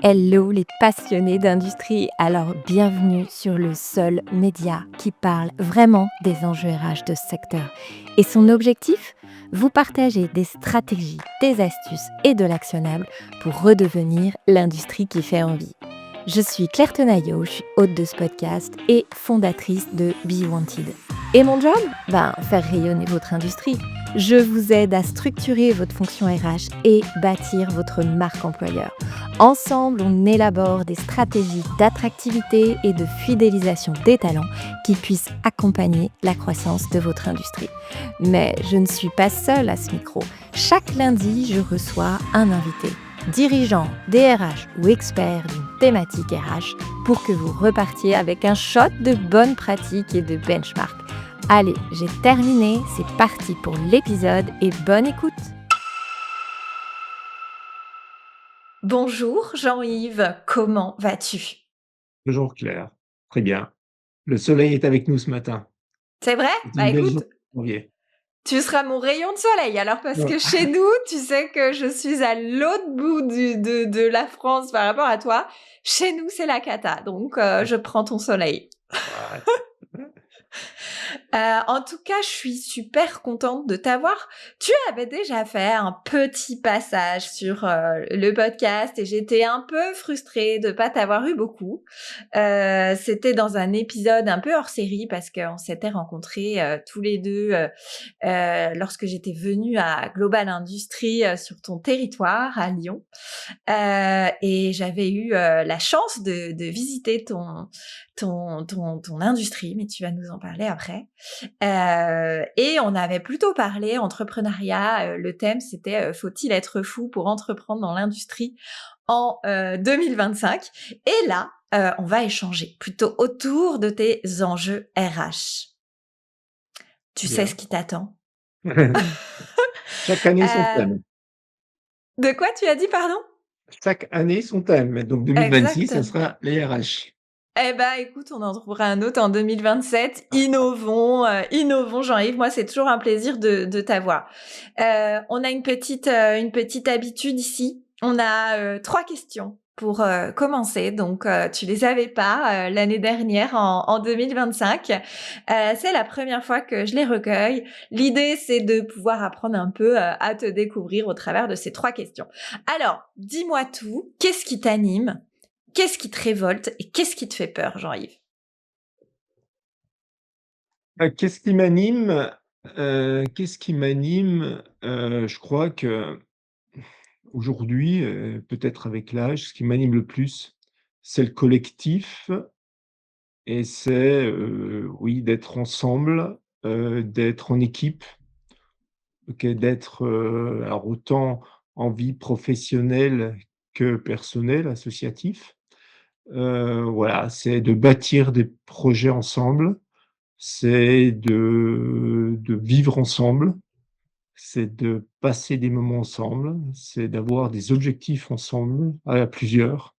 Hello les passionnés d'industrie, alors bienvenue sur le seul média qui parle vraiment des enjeux RH de ce secteur. Et son objectif? Vous partager des stratégies, des astuces et de l'actionnable pour redevenir l'industrie qui fait envie. Je suis Claire Tenaillot, je suis hôte de ce podcast et fondatrice de Be Wanted. Et mon job? Faire rayonner votre industrie. Je vous aide à structurer votre fonction RH et bâtir votre marque employeur. Ensemble, on élabore des stratégies d'attractivité et de fidélisation des talents qui puissent accompagner la croissance de votre industrie. Mais je ne suis pas seule à ce micro. Chaque lundi, je reçois un invité, dirigeant, DRH ou expert d'une thématique RH, pour que vous repartiez avec un shot de bonnes pratiques et de benchmarks. Allez, j'ai terminé, c'est parti pour l'épisode et bonne écoute! Bonjour Jean-Yves, comment vas-tu? Bonjour Claire, très bien. Le soleil est avec nous ce matin. C'est vrai? C'est une belle journée Écoute, de janvier. tu seras mon rayon de soleil alors parce Ouais. que chez nous, tu sais que je suis à l'autre bout de la France par rapport à toi. Chez nous, c'est la cata, donc je prends ton soleil. Ouais. En tout cas, je suis super contente de t'avoir. Tu avais déjà fait un petit passage sur le podcast et j'étais un peu frustrée de pas t'avoir eu beaucoup. C'était dans un épisode un peu hors série parce qu'on s'était rencontrés tous les deux lorsque j'étais venue à Global Industrie sur ton territoire à Lyon. Et j'avais eu la chance de visiter ton industrie, mais tu vas nous en parler après. Et on avait plutôt parlé entrepreneuriat. Le thème, c'était faut-il être fou pour entreprendre dans l'industrie en 2025. Et là, on va échanger plutôt autour de tes enjeux RH. Tu sais ce Bien. qui t'attend. Chaque année son Euh, thème. de quoi tu as dit, pardon? Chaque année son thème. Donc 2026, ça Exactement. sera les RH. Eh ben, écoute, on en trouvera un autre en 2027. Innovons, Jean-Yves. Moi, c'est toujours un plaisir de t'avoir. On a une petite habitude ici. On a 3 questions pour commencer. Donc, tu les avais pas l'année dernière en 2025. C'est la première fois que je les recueille. L'idée, c'est de pouvoir apprendre un peu à te découvrir au travers de ces 3 questions. Alors, dis-moi tout. Qu'est-ce qui t'anime? Qu'est-ce qui te révolte et qu'est-ce qui te fait peur, Jean-Yves? Qu'est-ce qui m'anime? Qu'est-ce qui m'anime? Je crois qu'aujourd'hui, peut-être avec l'âge, ce qui m'anime le plus, c'est le collectif et c'est, oui, d'être ensemble, d'être en équipe. OK, d'être, alors autant en vie professionnelle que personnelle, associatif. Voilà, c'est de bâtir des projets ensemble, c'est de vivre ensemble, c'est de passer des moments ensemble, c'est d'avoir des objectifs ensemble, à plusieurs.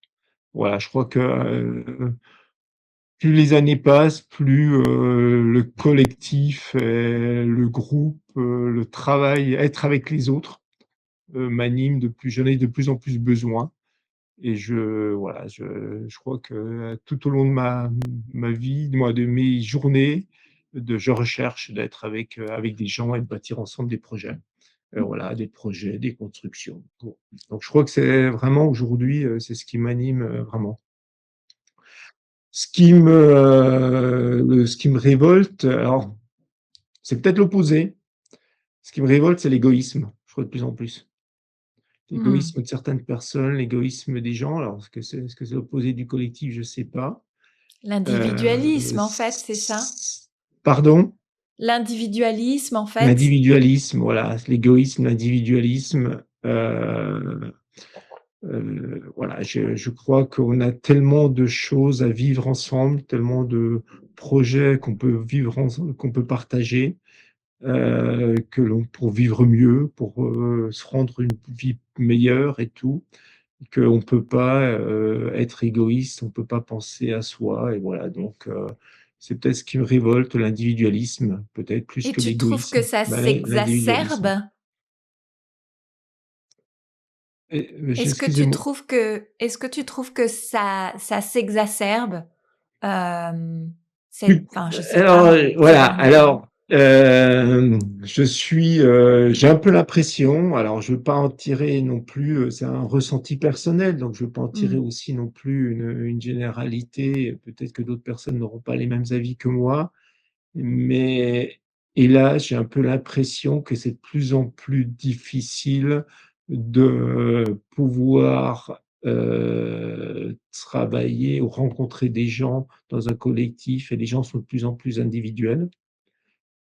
Voilà, je crois que, plus les années passent, plus, le collectif et le groupe, le travail, être avec les autres m'anime de plus j'en ai de plus en plus besoin et voilà, je crois que tout au long de ma vie, moi, de mes journées, je recherche d'être avec des gens et de bâtir ensemble des projets. Voilà, des projets, des constructions. Bon, donc je crois que c'est vraiment aujourd'hui, c'est ce qui m'anime, vraiment. Ce qui me révolte, alors c'est peut-être l'opposé. Ce qui me révolte, c'est l'égoïsme, je crois de plus en plus. Mmh. L'égoïsme de certaines personnes, l'égoïsme des gens, alors est-ce que c'est l'opposé du collectif? Je sais pas. L'individualisme, en fait, c'est ça? S Pardon? L'individualisme, en fait? L'individualisme, voilà, l'égoïsme, l'individualisme, voilà, je crois qu'on a tellement de choses à vivre ensemble, tellement de projets qu'on peut vivre qu'on peut partager, que l'on pour vivre mieux, pour, se rendre une vie meilleure et tout. Qu'on peut pas, être égoïste, on peut pas penser à soi et voilà donc c'est peut-être ce qui me révolte, l'individualisme, peut-être plus Et que tu trouves que l'égoïsme. ça L'individualisme. s'exacerbe? Excusez-moi. Est-ce que tu trouves que ça s'exacerbe? Hem, Oui, enfin, je sais alors, pas, ces voilà, derniers temps? alors, j'ai un peu l'impression, alors je veux pas en tirer non plus, c'est un ressenti personnel, donc je veux pas en tirer Mmh. aussi non plus une généralité. Peut-être que d'autres personnes n'auront pas les mêmes avis que moi, mais hélas, j'ai un peu l'impression que c'est de plus en plus difficile de pouvoir, travailler ou rencontrer des gens dans un collectif, et les gens sont de plus en plus individuels.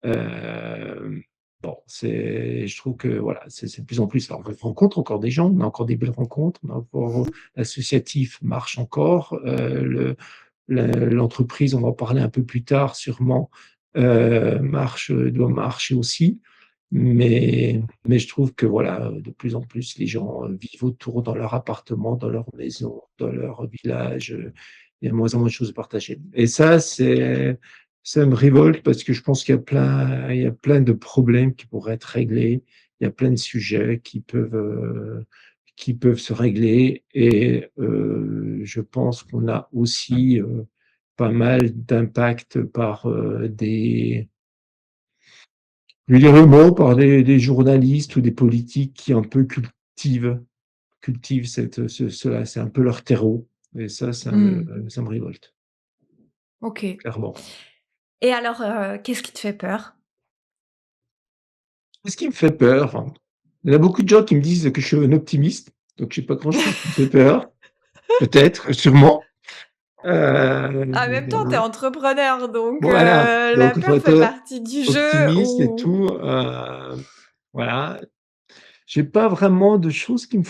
Hem, bon, je trouve que voilà, c'est de plus en plus, alors on rencontre encore des gens, on a encore des belles rencontres, on a encore l'associatif marche encore, l'entreprise, on va en parler un peu plus tard sûrement, doit marcher aussi. Mais je trouve que voilà, de plus en plus, les gens, vivent autour dans leur appartement, dans leur maison, dans leur village, il y a de moins en moins de choses partagées. Et ça me révolte parce que je pense qu'il y a plein de problèmes qui pourraient être réglés. Il y a plein de sujets qui peuvent se régler, et je pense qu'on a aussi, pas mal d'impact par, je vais dire le mot, par des journalistes ou des politiques qui un peu cultivent cela. C'est un peu leur terreau, et Mmh. ça me révolte, OK. clairement. Et alors, qu'est-ce qui te fait peur? Ce qui me fait peur, enfin, il y a beaucoup de gens qui me disent que je suis un optimiste, donc j'ai pas grand-chose qui me fait peur. Peut-être, sûrement. En même temps, tu es entrepreneur, donc Voilà, la donc il faut peur fait être partie du jeu optimiste et ou tout, voilà. J'ai pas vraiment de choses qui me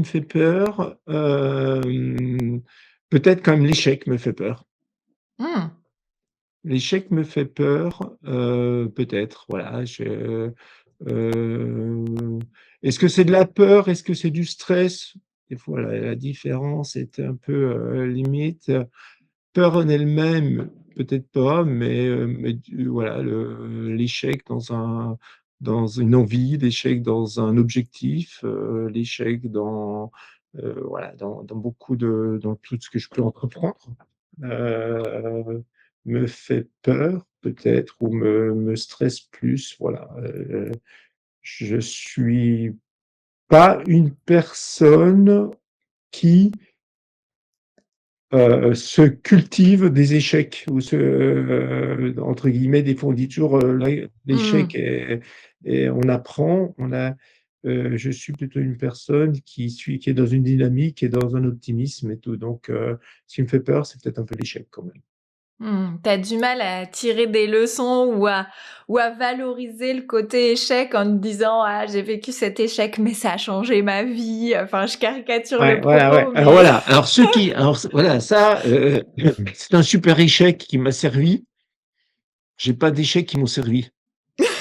fait peur. Peut-être quand même l'échec me fait peur. mmh, L'échec me fait peur, peut-être, voilà, est-ce que c'est de la peur? Est-ce que c'est du stress? Des fois la différence est un peu, limite. Peur en elle-même, peut-être pas, mais du voilà, l'échec dans une envie, l'échec dans un objectif, l'échec voilà, dans tout ce que je peux entreprendre, heu, me fait peur peut-être, ou me stresse plus, voilà. Je suis pas une personne qui se cultive des échecs, ou entre guillemets, des fois on dit toujours, l'échec mmh. et on apprend. Je suis plutôt une personne qui est dans une dynamique et dans un optimisme et tout, donc ce qui me fait peur, c'est peut-être un peu l'échec quand même. Mmh, tu du mal à tirer des leçons ou à valoriser le côté échec en te disant: «Ah, j'ai vécu cet échec, mais ça a changé ma vie». Enfin, je caricature le Ouais, voilà, ouais. propos, Alors mais voilà, alors voilà, ça, c'est un super échec qui m'a servi. J'ai pas d'échecs qui m'ont servi.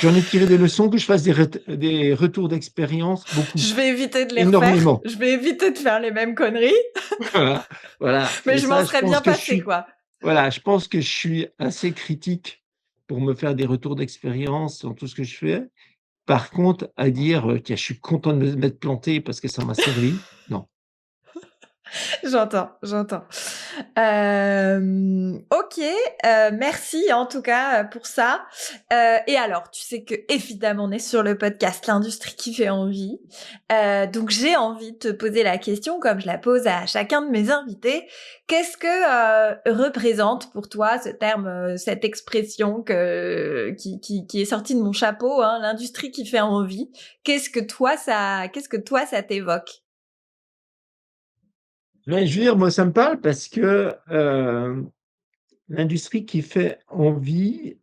J'en ai tiré des leçons, que je fasse des retours d'expérience, beaucoup, je vais éviter de les refaire. énormément. Je vais éviter de faire les mêmes conneries, Voilà, voilà, mais et je m'en ça, je serais pense bien que je passée, suis quoi. voilà, je pense que je suis assez critique pour me faire des retours d'expérience dans tout ce que je fais. Par contre, à dire, «Tiens, je suis content de m'être planté parce que ça m'a servi», non. J'entends, j'entends. OK, merci en tout cas, pour ça. Et alors, tu sais qu'évidemment, on est sur le podcast «L'industrie qui fait envie». Donc j'ai envie de te poser la question comme je la pose à chacun de mes invités. Qu'est-ce que, représente pour toi ce terme, cette expression qui est sortie de mon chapeau, hein, «l'industrie qui fait envie»? Qu'est-ce que toi ça t'évoque? Mais je veux dire, moi, ça me parle parce que, l'industrie qui fait envie,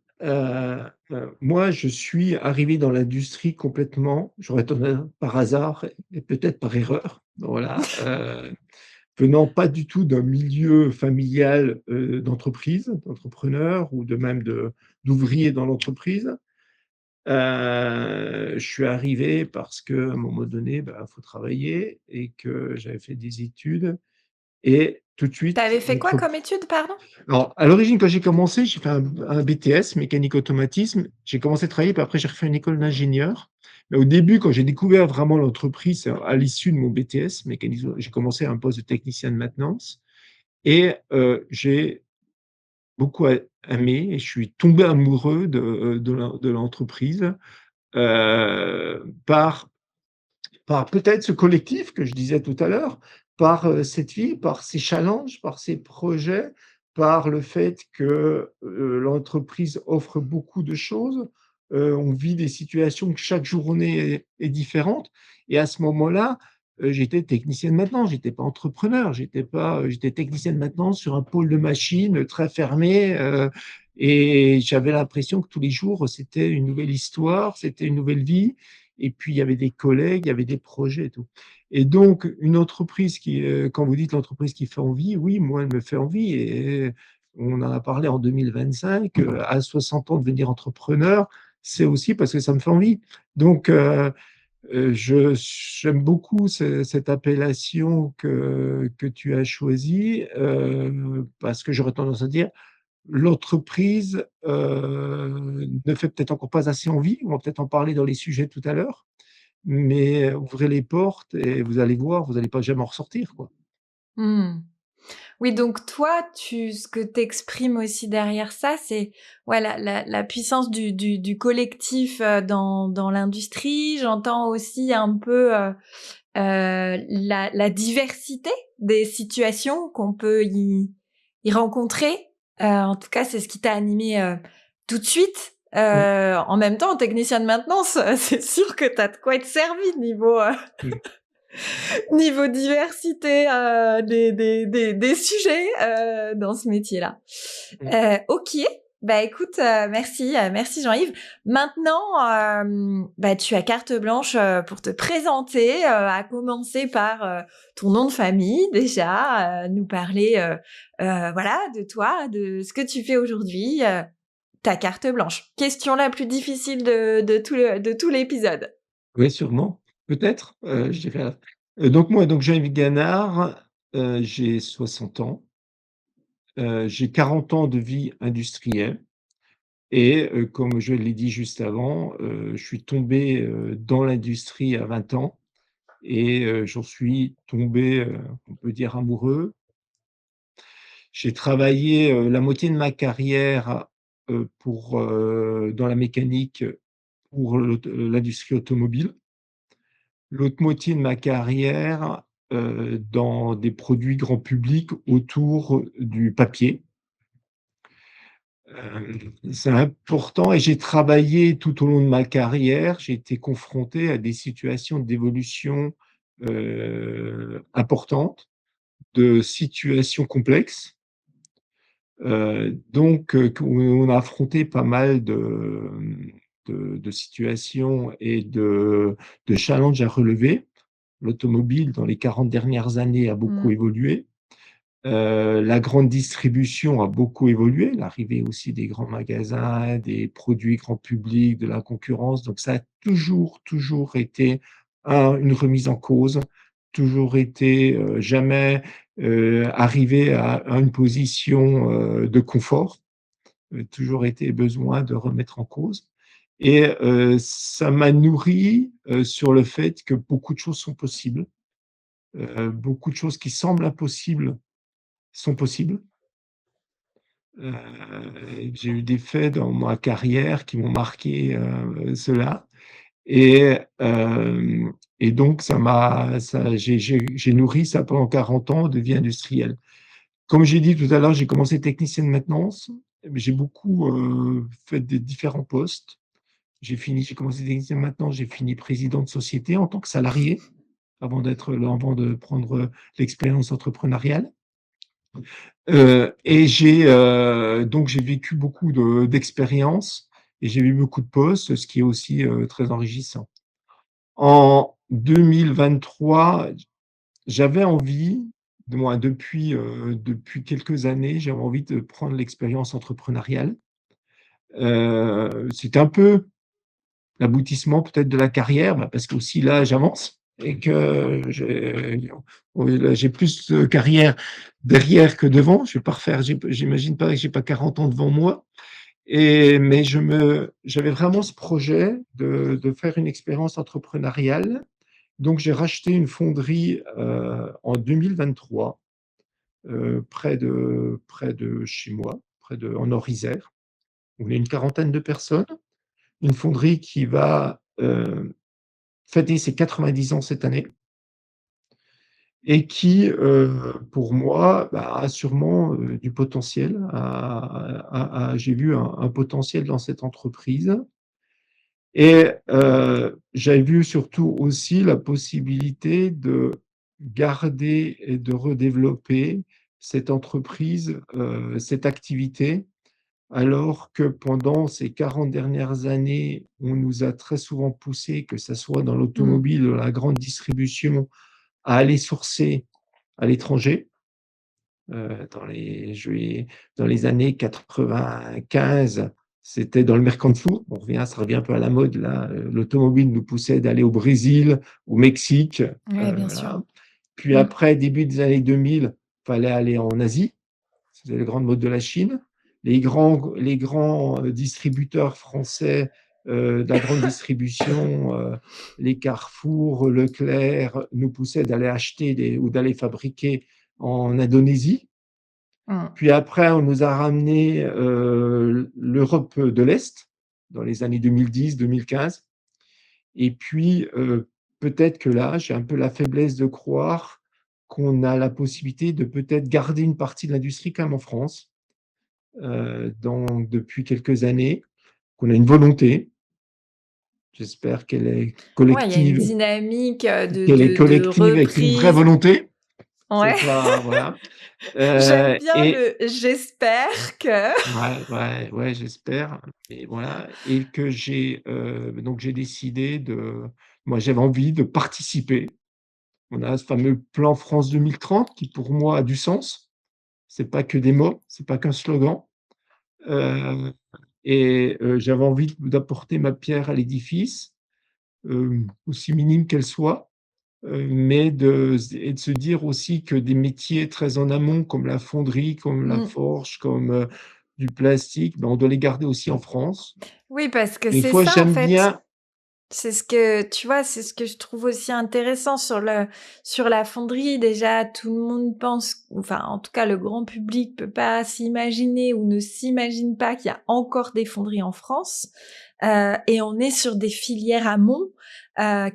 moi, je suis arrivé dans l'industrie complètement, j'aurais tendance, par hasard et peut-être par erreur, voilà, venant pas du tout d'un milieu familial, d'entrepreneurs, ou de même d'ouvriers dans l'entreprise. Je suis arrivé parce qu'à un moment donné, bah, faut travailler, et que j'avais fait des études, et tout de suite T'avais fait quoi comme étude, pardon? alors, à l'origine, quand j'ai commencé, j'ai fait un BTS, mécanique automatisme. J'ai commencé à travailler, puis après j'ai refait une école d'ingénieur. Mais au début, quand j'ai découvert vraiment l'entreprise, c'est à l'issue de mon BTS mécanisme, j'ai commencé un poste de technicien de maintenance et j'ai beaucoup aimé et je suis tombé amoureux de l'entreprise, par peut-être ce collectif que je disais tout à l'heure, par, cette vie, par ces challenges, par ces projets, par le fait que, l'entreprise offre beaucoup de choses. On vit des situations que chaque journée est différente et à ce moment-là, j'étais technicien de maintenance, j'étais pas entrepreneur, j'étais technicien de maintenance sur un pôle de machines, très fermé, et j'avais l'impression que tous les jours, c'était une nouvelle histoire, c'était une nouvelle vie et puis il y avait des collègues, il y avait des projets et tout. Et donc une entreprise qui, quand vous dites l'entreprise qui fait envie, oui, moi, elle me fait envie et on en a parlé en 2025, à 60 ans devenir entrepreneur, c'est aussi parce que ça me fait envie. Donc je j'aime beaucoup cette appellation que tu as choisie, parce que j'aurais tendance à dire: «L'entreprise, ne fait peut-être encore pas assez envie». On va peut-être en parler dans les sujets tout à l'heure. Mais ouvrez les portes et vous allez voir, vous allez pas jamais en ressortir, quoi. Mmh. Oui, donc toi, ce que tu exprimes aussi derrière ça, c'est ouais, la puissance du collectif, dans l'industrie. J'entends aussi un peu, la diversité des situations qu'on peut y rencontrer. En tout cas, c'est ce qui t'a animé, tout de suite. Mmh, En même temps, technicien de maintenance, c'est sûr que tu as de quoi être servi niveau, mmh, niveau diversité, des sujets, dans ce métier-là. mmh. OK. Bah, écoute, merci Jean-Yves. Maintenant, bah, tu as carte blanche, pour te présenter, à commencer par, ton nom de famille déjà, nous parler, voilà, de toi, de ce que tu fais aujourd'hui, ta carte blanche. Question la plus difficile de tout l'épisode. Oui, sûrement, peut-être, je dirais, donc moi, donc Jean-Yves Ganard, j'ai 60 ans, j'ai 40 ans de vie industrielle et comme je l'ai dit juste avant, je suis tombé, dans l'industrie à 20 ans et j'en suis tombé, on peut dire amoureux. J'ai travaillé, la moitié de ma carrière, dans la mécanique, pour l'industrie automobile. L'autre moitié de ma carrière, dans des produits grand public autour du papier. C'est important et j'ai travaillé tout au long de ma carrière, j'ai été confronté à des situations d'évolution, importantes, de situations complexes. Donc on a affronté pas mal de situations et de challenges à relever. L'automobile, dans les 40 dernières années, a beaucoup Mmh. évolué. La grande distribution a beaucoup évolué, l'arrivée aussi des grands magasins, des produits grand public, de la concurrence, donc ça a toujours été une remise en cause, toujours été, jamais, arrivé à une position, de confort, toujours été besoin de remettre en cause et ça m'a nourri, sur le fait que beaucoup de choses sont possibles, beaucoup de choses qui semblent impossibles sont possibles. J'ai eu des faits dans ma carrière qui m'ont marqué, cela et donc j'ai nourri ça pendant 40 ans de vie industrielle. Comme j'ai dit tout à l'heure, j'ai commencé technicien de maintenance, mais j'ai beaucoup, fait des différents postes. J'ai commencé technicien de maintenance, j'ai fini président de société en tant que salarié avant de prendre, l'expérience entrepreneuriale. Et donc j'ai vécu beaucoup d'expériences et j'ai vu beaucoup de postes, ce qui est aussi, très enrichissant. En 2023, j'avais envie, du moins depuis quelques années, j'avais envie de prendre l'expérience entrepreneuriale. C'était un peu l'aboutissement peut-être de la carrière, bah, parce qu'aussi là, j'avance et que oui, là, j'ai plus de carrière derrière que devant. Je vais pas refaire j'imagine pas que j'ai pas 40 ans devant moi Mais j'avais vraiment ce projet de faire une expérience entrepreneuriale. Donc, j'ai racheté une fonderie en 2023, près de chez moi, en Orisère, où il y a une quarantaine de personnes. Une fonderie qui va fêter ses 90 ans cette année et qui, pour moi, bah, a sûrement du potentiel. J'ai vu un potentiel dans cette entreprise. Et j'ai vu surtout aussi la possibilité de garder et de redévelopper cette entreprise, cette activité, alors que pendant ces 40 dernières années, on nous a très souvent poussé, que ça soit dans Mmh. l'automobile ou la grande distribution, à aller sourcer à l'étranger. Dans les je vais dans les années 95, c'était dans le Mercantour. Ça revient un peu à la mode là, l'automobile nous poussait d'aller au Brésil, au Mexique, Ouais, bien sûr. voilà. Puis Mmh. après, début des années 2000, fallait aller en Asie. C'était le grand mode de la Chine. Les grands distributeurs français, de la grande distribution, les Carrefour, Leclerc, nous poussaient d'aller acheter ou d'aller fabriquer en Indonésie. Mmh. Puis après, on nous a ramené l'Europe de l'Est dans les années 2010-2015. Et puis, peut-être que là, j'ai un peu la faiblesse de croire qu'on a la possibilité de peut-être garder une partie de l'industrie quand même en France, depuis quelques années, qu'on a une volonté. J'espère Ouais, il y a une dynamique, qu'elle est de collective avec une vraie reprise. volonté. Ouais. C'est pas, voilà. J'aime bien Et le «j'espère que». ouais, ouais, ouais, j'espère. Et voilà, et que j'ai décidé moi, j'avais envie de participer. On a ce fameux plan France 2030 qui, pour moi, a du sens. C'est pas que des mots, c'est pas qu'un slogan. Heu J'avais envie d'apporter ma pierre à l'édifice, aussi minime qu'elle soit, mais de se dire aussi que des métiers très en amont, comme la fonderie, comme la Mmh. forge, comme, du plastique, ben, on doit les garder aussi en France. Oui, parce que Des c'est fois, ça, en j'aime fait. bien. C'est ce que tu vois, c'est ce que je trouve aussi intéressant sur la fonderie. Déjà, tout le monde pense, enfin, en tout cas, le grand public peut pas s'imaginer ou ne s'imagine pas qu'il y a encore des fonderies en France. Et on est sur des filières amont,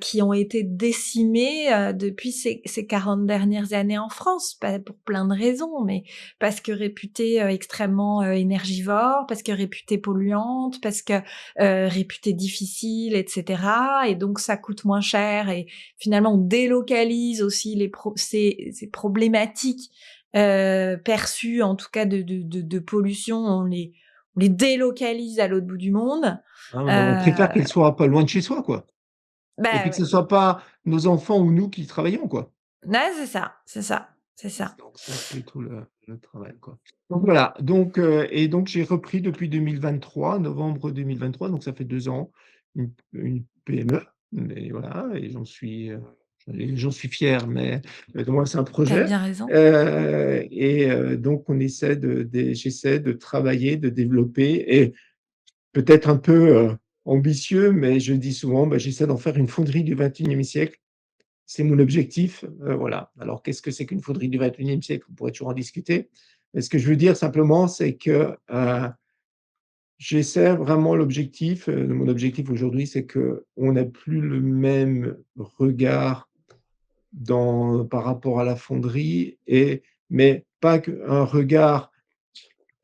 qui ont été décimées, depuis ces 40 dernières années en France, pas pour plein de raisons, mais parce que réputées, extrêmement, énergivores, parce que réputées polluantes, parce que réputées difficiles, etc. Et donc ça coûte moins cher et finalement on délocalise aussi ces problématiques perçues en tout cas de pollution, on les délocalise à l'autre bout du monde. Hein, on préfère Euh, qu'elle soit pas loin de chez soi, quoi, et bah puis que ce ouais, soit pas nos enfants ou nous qui travaillons, quoi. ouais, c'est ça, c'est ça, c'est ça. Donc ça, c'est tout le travail, quoi. Donc voilà, donc j'ai repris depuis 2023, novembre 2023, donc ça fait 2 ans, une PME, mais voilà, et j'en suis fier, mais moi, c'est un T'as projet. bien raison. Donc j'essaie de travailler, de développer, et peut-être un peu, ambitieux, mais je dis souvent, bah, j'essaie d'en faire une fonderie du 21e siècle. C'est mon objectif, voilà. Alors qu'est-ce que c'est qu'une fonderie du 21e siècle? On pourrait toujours en discuter. Mais ce que je veux dire simplement, c'est que, j'essaie vraiment mon objectif aujourd'hui, c'est qu'on n'a plus le même regard par rapport à la fonderie, mais pas qu'un regard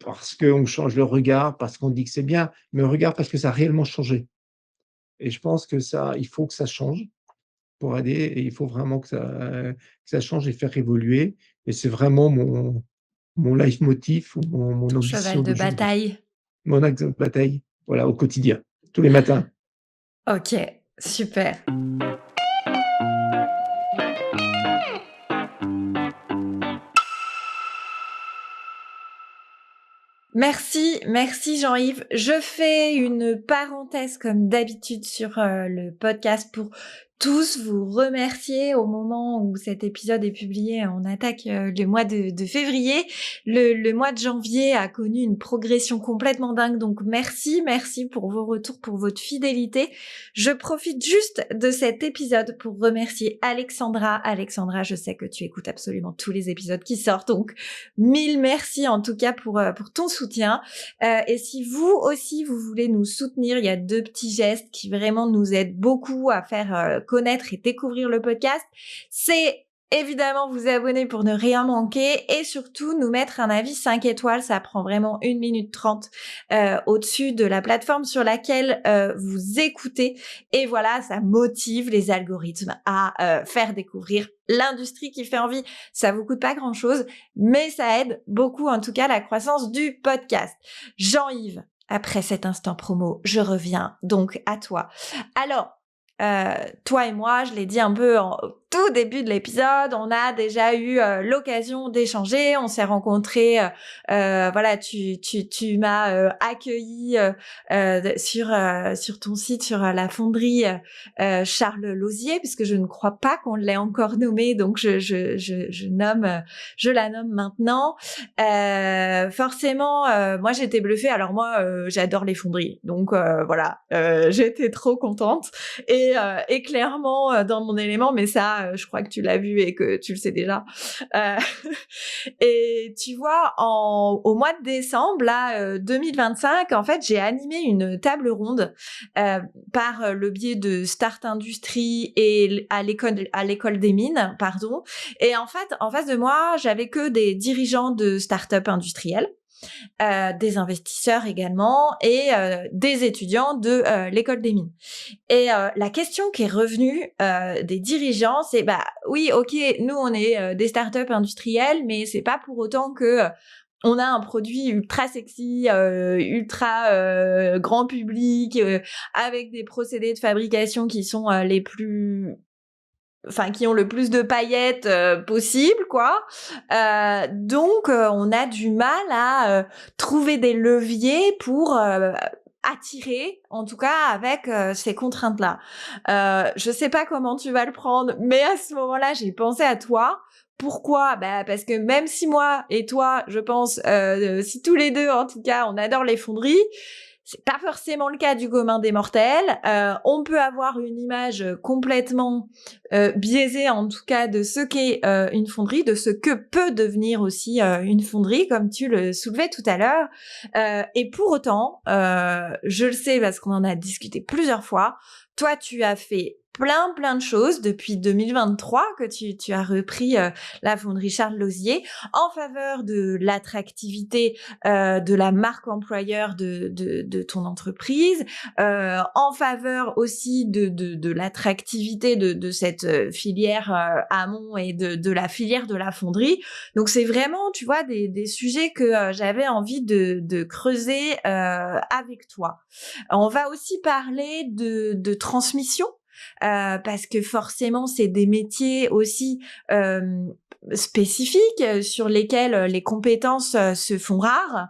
parce qu'on change le regard, parce qu'on dit que c'est bien, mais un regard parce que ça a réellement changé. Et je pense que il faut que ça change pour aller, et il faut vraiment que ça change et faire évoluer, et c'est vraiment mon leitmotiv ou mon Ton ambition cheval de d'aujourd'hui, bataille. mon axe de bataille, voilà, au quotidien, tous les matins. Ok, super. Merci, merci Jean-Yves. Je fais une parenthèse comme d'habitude sur le podcast pour tous vous remercier au moment où cet épisode est publié. On attaque le mois de février. Le mois de janvier a connu une progression complètement dingue. Donc merci pour vos retours, pour votre fidélité. Je profite juste de cet épisode pour remercier Alexandra. Alexandra, je sais que tu écoutes absolument tous les épisodes qui sortent. Donc mille merci en tout cas pour ton soutien. Et si vous aussi, vous voulez nous soutenir, il y a 2 petits gestes qui vraiment nous aident beaucoup à faire connaître et découvrir le podcast. C'est évidemment vous abonner pour ne rien manquer et surtout nous mettre un avis 5 étoiles. Ça prend vraiment 1 minute 30 au-dessus de la plateforme sur laquelle vous écoutez. Et voilà, ça motive les algorithmes à faire découvrir l'industrie qui fait envie. Ça vous coûte pas grand-chose, mais ça aide beaucoup en tout cas la croissance du podcast. Jean-Yves, après cet instant promo, je reviens donc à toi. Alors, toi et moi, je l'ai dit un peu au tout début de l'épisode, on a déjà eu l'occasion d'échanger, on s'est rencontrés, voilà, tu m'as accueilli sur ton site, sur la fonderie Charles Lauzier, puisque je ne crois pas qu'on l'ait encore nommée, donc je la nomme maintenant. Forcément, moi j'étais bluffée. Alors moi, j'adore les fonderies, donc voilà, j'étais trop contente et clairement dans mon élément, mais ça, je crois que tu l'as vu et que tu le sais déjà. Euh, et tu vois, au mois de décembre, là, 2025, en fait, j'ai animé une table ronde par le biais de Start Industrie et à l'école des mines, pardon. Et en fait, en face de moi, j'avais que des dirigeants de start-up industrielles. Des investisseurs également et des étudiants de l'école des mines. Et la question qui est revenue des dirigeants, c'est bah oui, ok, nous on est des startups industrielles, mais c'est pas pour autant que on a un produit ultra sexy, ultra grand public, avec des procédés de fabrication qui sont les plus qui ont le plus de paillettes possible, quoi. Donc, on a du mal à trouver des leviers pour attirer, en tout cas avec ces contraintes-là. Je sais pas comment tu vas le prendre, mais à ce moment-là, j'ai pensé à toi. Pourquoi? Bah parce que même si moi et toi, je pense, si tous les deux, en tout cas, on adore les fonderies, c'est pas forcément le cas du commun des mortels. On peut avoir une image complètement biaisée, en tout cas, de ce qu'est une fonderie, de ce que peut devenir aussi une fonderie, comme tu le soulevais tout à l'heure. Et pour autant, je le sais parce qu'on en a discuté plusieurs fois, toi, tu as fait plein de choses depuis 2023 que tu as repris la fonderie Charles Lauzier en faveur de l'attractivité de la marque employeur de ton entreprise, en faveur aussi de l'attractivité de cette filière amont et de la filière de la fonderie. Donc c'est vraiment, tu vois, des sujets que j'avais envie de creuser avec toi. On va aussi parler de transmission. Parce que forcément, c'est des métiers aussi spécifiques sur lesquels les compétences se font rares.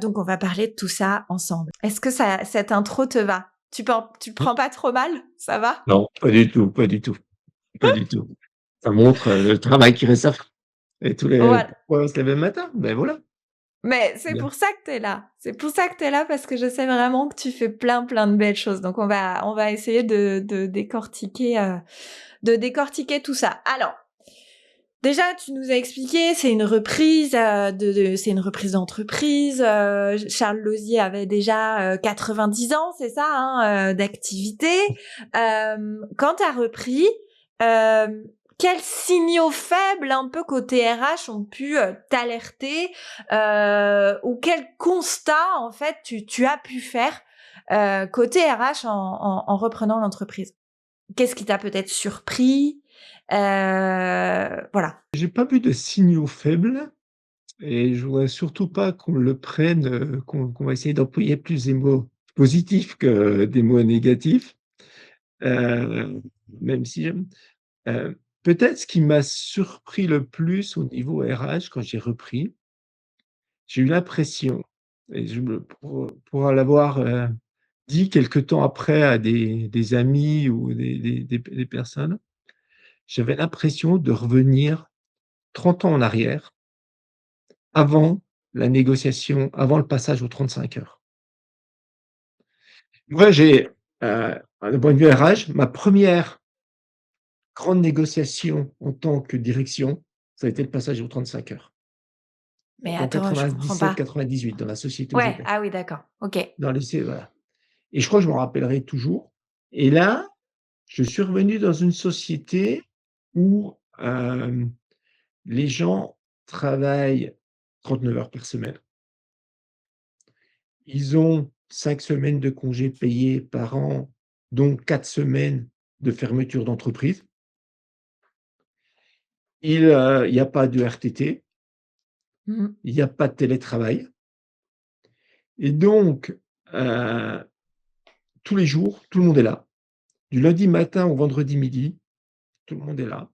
Donc, on va parler de tout ça ensemble. Est-ce que cette intro te va? Tu le prends pas trop mal? Ça va? Non, pas du tout, pas du tout, pas du tout. Ça montre, le travail qui reste à faire et Voilà. pourquoi on se lève le matin? Ben voilà. Mais c'est pour ça que t'es là. C'est pour ça que t'es là parce que je sais vraiment que tu fais plein de belles choses. Donc on va essayer de décortiquer tout ça. Alors, déjà, tu nous as expliqué, c'est une reprise c'est une reprise d'entreprise. Charles Lauzier avait déjà 90 ans, c'est ça, hein, d'activité. Quand tu as repris, euh, quels signaux faibles, un peu côté RH, ont pu t'alerter ou quel constat en fait tu as pu faire côté RH en reprenant l'entreprise? Qu'est-ce qui t'a peut-être surpris? Voilà. J'ai pas vu de signaux faibles et je voudrais surtout pas qu'on le prenne, qu'on va essayer d'employer plus des mots positifs que des mots négatifs, heu, même si j'aime peut-être ce qui m'a surpris le plus au niveau RH quand j'ai repris, j'ai eu l'impression et je me pour l'avoir, dit quelque temps après à des amis ou des personnes, j'avais l'impression de revenir 30 ans en arrière, avant la négociation, avant le passage aux 35 heures. Moi, d'un point de vue RH, ma première grande négociation en tant que direction, ça a été le passage aux 35 heures. Mais Donc en attends, je comprends pas. 97-98 dans la société où Ouais, j'étais, ah oui, d'accord. OK. dans les C voilà, et je crois que je m'en rappellerai toujours, et là, je suis revenu dans une société où, les gens travaillent 39 heures par semaine. Ils ont 5 semaines de congés payés par an, dont 4 semaines de fermeture d'entreprise. Il y a pas de RTT, Mmh. il y a pas de télétravail, et donc, heu, tous les jours, tout le monde est là. Du lundi matin au vendredi midi, tout le monde est là.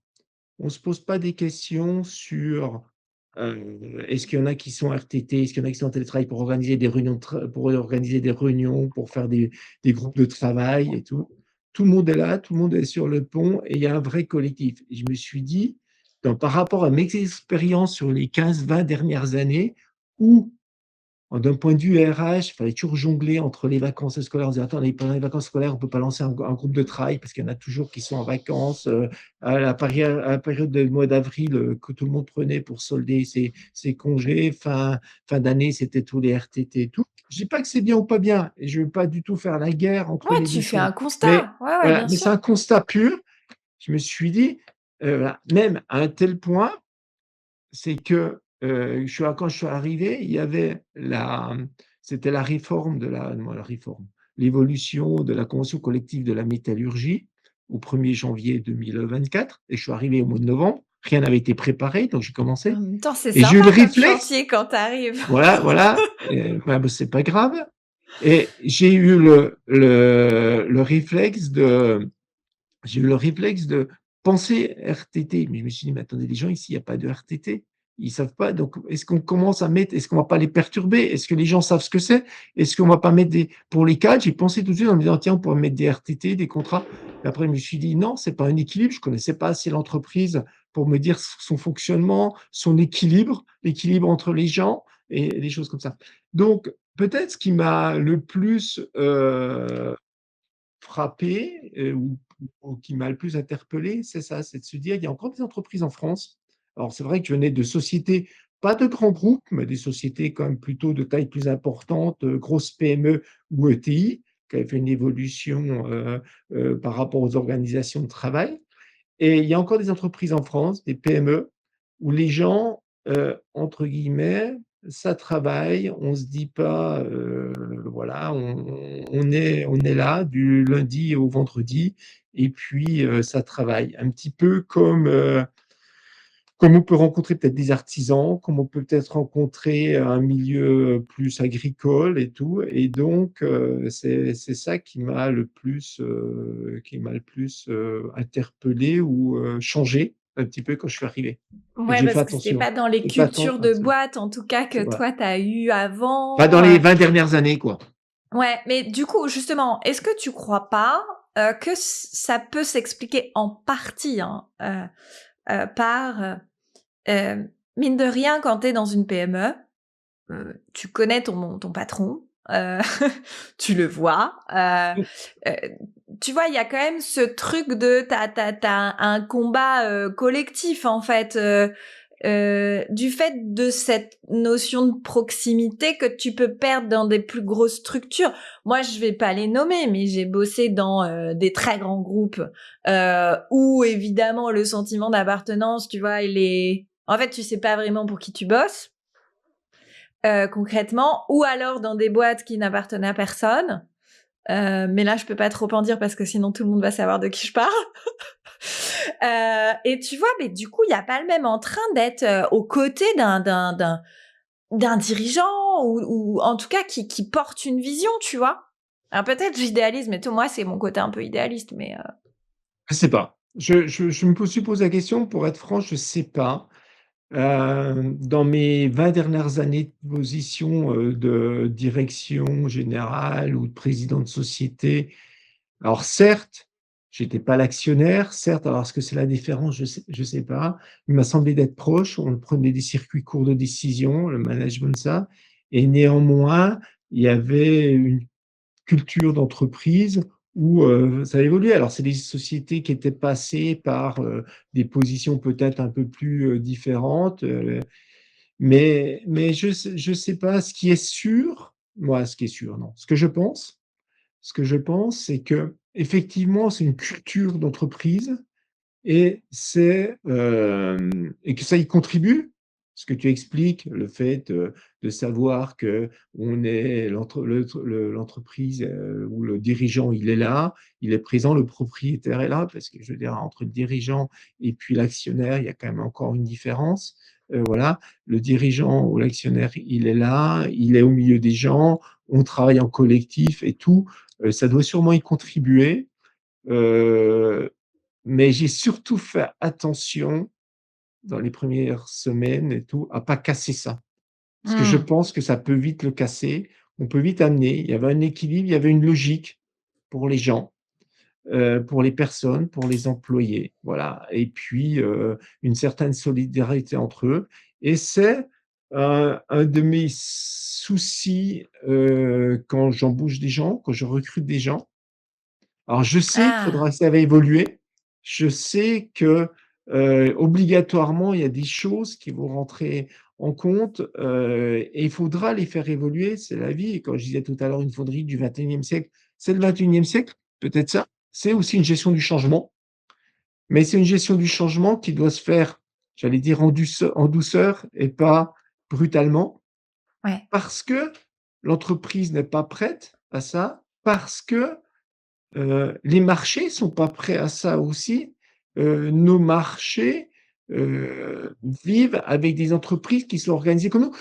On se pose pas des questions sur, est-ce qu'il y en a qui sont RTT? Est-ce qu'il y en a qui sont en télétravail pour organiser des réunions pour faire des groupes de travail et tout. Tout le monde est là, tout le monde est sur le pont et il y a un vrai collectif. Et je me suis dit, par rapport à mes expériences sur les 15-20 dernières années où d'un point de vue RH, il fallait toujours jongler entre les vacances scolaires. On disait: «Attends, pendant les vacances scolaires, on peut pas lancer un groupe de travail parce qu'il y en a toujours qui sont en vacances», à la période du mois d'avril, que tout le monde prenait pour solder ses congés. Fin d'année, c'était tous les RTT et tout. Je dis pas que c'est bien ou pas bien, et je veux pas du tout faire la guerre entre Ouais, les 2 tu fais choses. un Mais constat. Ouais, ouais, voilà, bien mais c'est sûr. un constat pur. Je me suis dit, voilà, même à un tel point, c'est que, quand je suis arrivé, il y avait c'était la réforme de la non, la réforme, l'évolution de la convention collective de la métallurgie au 1er janvier 2024, et je suis arrivé au mois de novembre. Rien n'avait été préparé, donc j'ai En commencé même temps, c'est et j'ai eu sympa le comme réflexe, chantier quand tu arrives. voilà, bah, c'est pas grave, et j'ai eu le réflexe de penser RTT, mais je me suis dit: «Mais attendez, les gens ici, il y a pas de RTT. Ils savent pas, donc est-ce qu'on va pas les perturber? Est-ce que les gens savent ce que c'est? Est-ce qu'on va pas mettre des» pour les cadres, j'ai pensé tout de suite en me disant: «Tiens, on pourrait mettre des RTT, des contrats». Et après, je me suis dit: «Non, c'est pas un équilibre». Je connaissais pas assez l'entreprise pour me dire son fonctionnement, son équilibre, l'équilibre entre les gens et des choses comme ça. Donc peut-être ce qui m'a le plus, frappé, ou qui m'a le plus interpellé, c'est ça, c'est de se dire: «Il y a encore des entreprises en France». Alors c'est vrai que je venais de sociétés, pas de grands groupes, mais des sociétés quand même plutôt de taille plus importante, grosses PME ou ETI, qui avaient fait une évolution, par rapport aux organisations de travail. Et il y a encore des entreprises en France, des PME, où les gens, entre guillemets, ça travaille, on se dit pas, voilà, on est là du lundi au vendredi, et puis, ça travaille. Un petit peu comme on peut rencontrer peut-être des artisans, comme on peut peut-être rencontrer un milieu plus agricole et tout, et donc c'est ça qui m'a le plus, interpellé ou changé un petit peu quand je suis arrivé, et Ouais, j'ai fait parce que c'était attention. pas dans les J'ai fait cultures de attention, boîte, en tout cas, que c'est vrai. toi, tu as eu Pas dans avant. les 20 dernières années, quoi. Ouais, mais du coup, justement, est-ce que tu crois pas que ça peut s'expliquer en partie hein, par, mine de rien, quand tu es dans une PME, tu connais ton patron, tu le vois. Mmh. Euh, Tu vois, il y a quand même ce truc de t'as un combat collectif en fait. Du fait de cette notion de proximité que tu peux perdre dans des plus grosses structures. Moi, je vais pas les nommer, mais j'ai bossé dans des très grands groupes où évidemment le sentiment d'appartenance, tu vois, il est. En fait, tu sais pas vraiment pour qui tu bosses concrètement, ou alors dans des boîtes qui n'appartenaient à personne. Mais là, je peux pas trop en dire parce que sinon tout le monde va savoir de qui je parle. Et tu vois, mais du coup, il y a pas le même en train d'être aux côtés d'un dirigeant ou en tout cas qui porte une vision, tu vois. Alors peut-être j'idéalise, mais moi c'est mon côté un peu idéaliste, mais Je sais pas. Je me suis posé la question, pour être franc, je sais pas. Dans mes 20 dernières années de position, de direction générale ou de président de société, alors certes, j'étais pas l'actionnaire, certes, alors est-ce que c'est la différence? Je sais pas. Il m'a semblé d'être proche, on prenait des circuits courts de décision, le management, ça, et néanmoins, il y avait une culture d'entreprise où, ça a évolué. Alors c'est des sociétés qui étaient passées par, des positions peut-être un peu plus, différentes, mais je sais pas. Ce qui est sûr, moi, ce qui est sûr, non. Ce que je pense, c'est qu'effectivement, c'est une culture d'entreprise et que ça y contribue. Ce que tu expliques, le fait, de savoir qu'on est l'entreprise, où le dirigeant, il est là, il est présent, le propriétaire est là, parce que je veux dire, entre le dirigeant et puis l'actionnaire, il y a quand même encore une différence. Voilà, le dirigeant ou l'actionnaire, il est là, il est au milieu des gens, on travaille en collectif et tout, ça doit sûrement y contribuer. Heu mais j'ai surtout fait attention dans les premières semaines et tout, à pas casser ça. Parce que je Mmh. pense que ça peut vite le casser. On peut vite amener il y avait un équilibre, il y avait une logique pour les gens, pour les personnes, pour les employés, voilà, et puis, une certaine solidarité entre eux, et c'est un de mes soucis, quand j'embauche des gens, quand je recrute des gens. Alors je sais qu'il Ah! faudra que ça va évoluer. Je sais que, obligatoirement, il y a des choses qui vont rentrer en compte, et il faudra les faire évoluer, c'est la vie. Et quand je disais tout à l'heure une fonderie du 21e siècle, c'est le 21e siècle, peut-être ça. C'est aussi une gestion du changement, mais c'est une gestion du changement qui doit se faire, j'allais dire en douceur et pas brutalement, Ouais. parce que l'entreprise n'est pas prête à ça, parce que les marchés sont pas prêts à ça aussi. Nos marchés, vivent avec des entreprises qui sont organisées comme nous.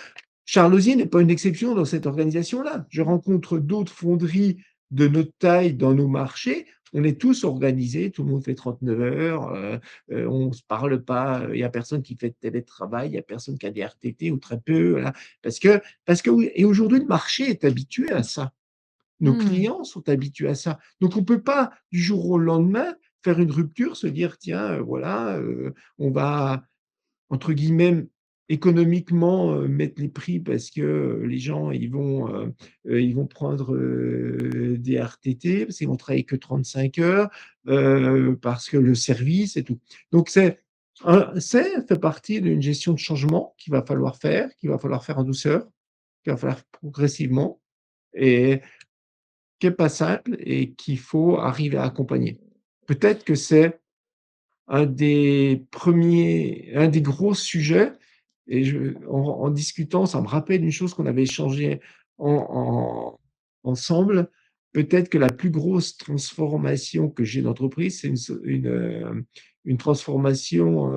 Charlesier n'est pas une exception dans cette organisation-là. Je rencontre d'autres fonderies de notre taille dans nos marchés. On est tous organisés, tout le monde fait 39 heures, on ne se parle pas, il y a personne qui fait de télétravail, il y a personne qui a des RTT ou très peu, voilà. Parce que oui, et aujourd'hui, le marché est habitué à ça. Nos Mmh. clients sont habitués à ça. Donc on ne peut pas, du jour au lendemain, faire une rupture, se dire: «Tiens, voilà, on va, entre guillemets, économiquement, mettre les prix parce que, les gens ils vont prendre, des RTT, parce qu'ils vont travailler que 35 heures, parce que le service et tout». Donc ça fait partie d'une gestion de changement qu'il va falloir faire en douceur, qu'il va falloir progressivement, et qui est pas simple et qu'il faut arriver à accompagner. Peut-être que c'est un des gros sujets, et en discutant, ça me rappelle une chose qu'on avait échangé ensemble. Peut-être que la plus grosse transformation que j'ai d'entreprise, c'est une transformation,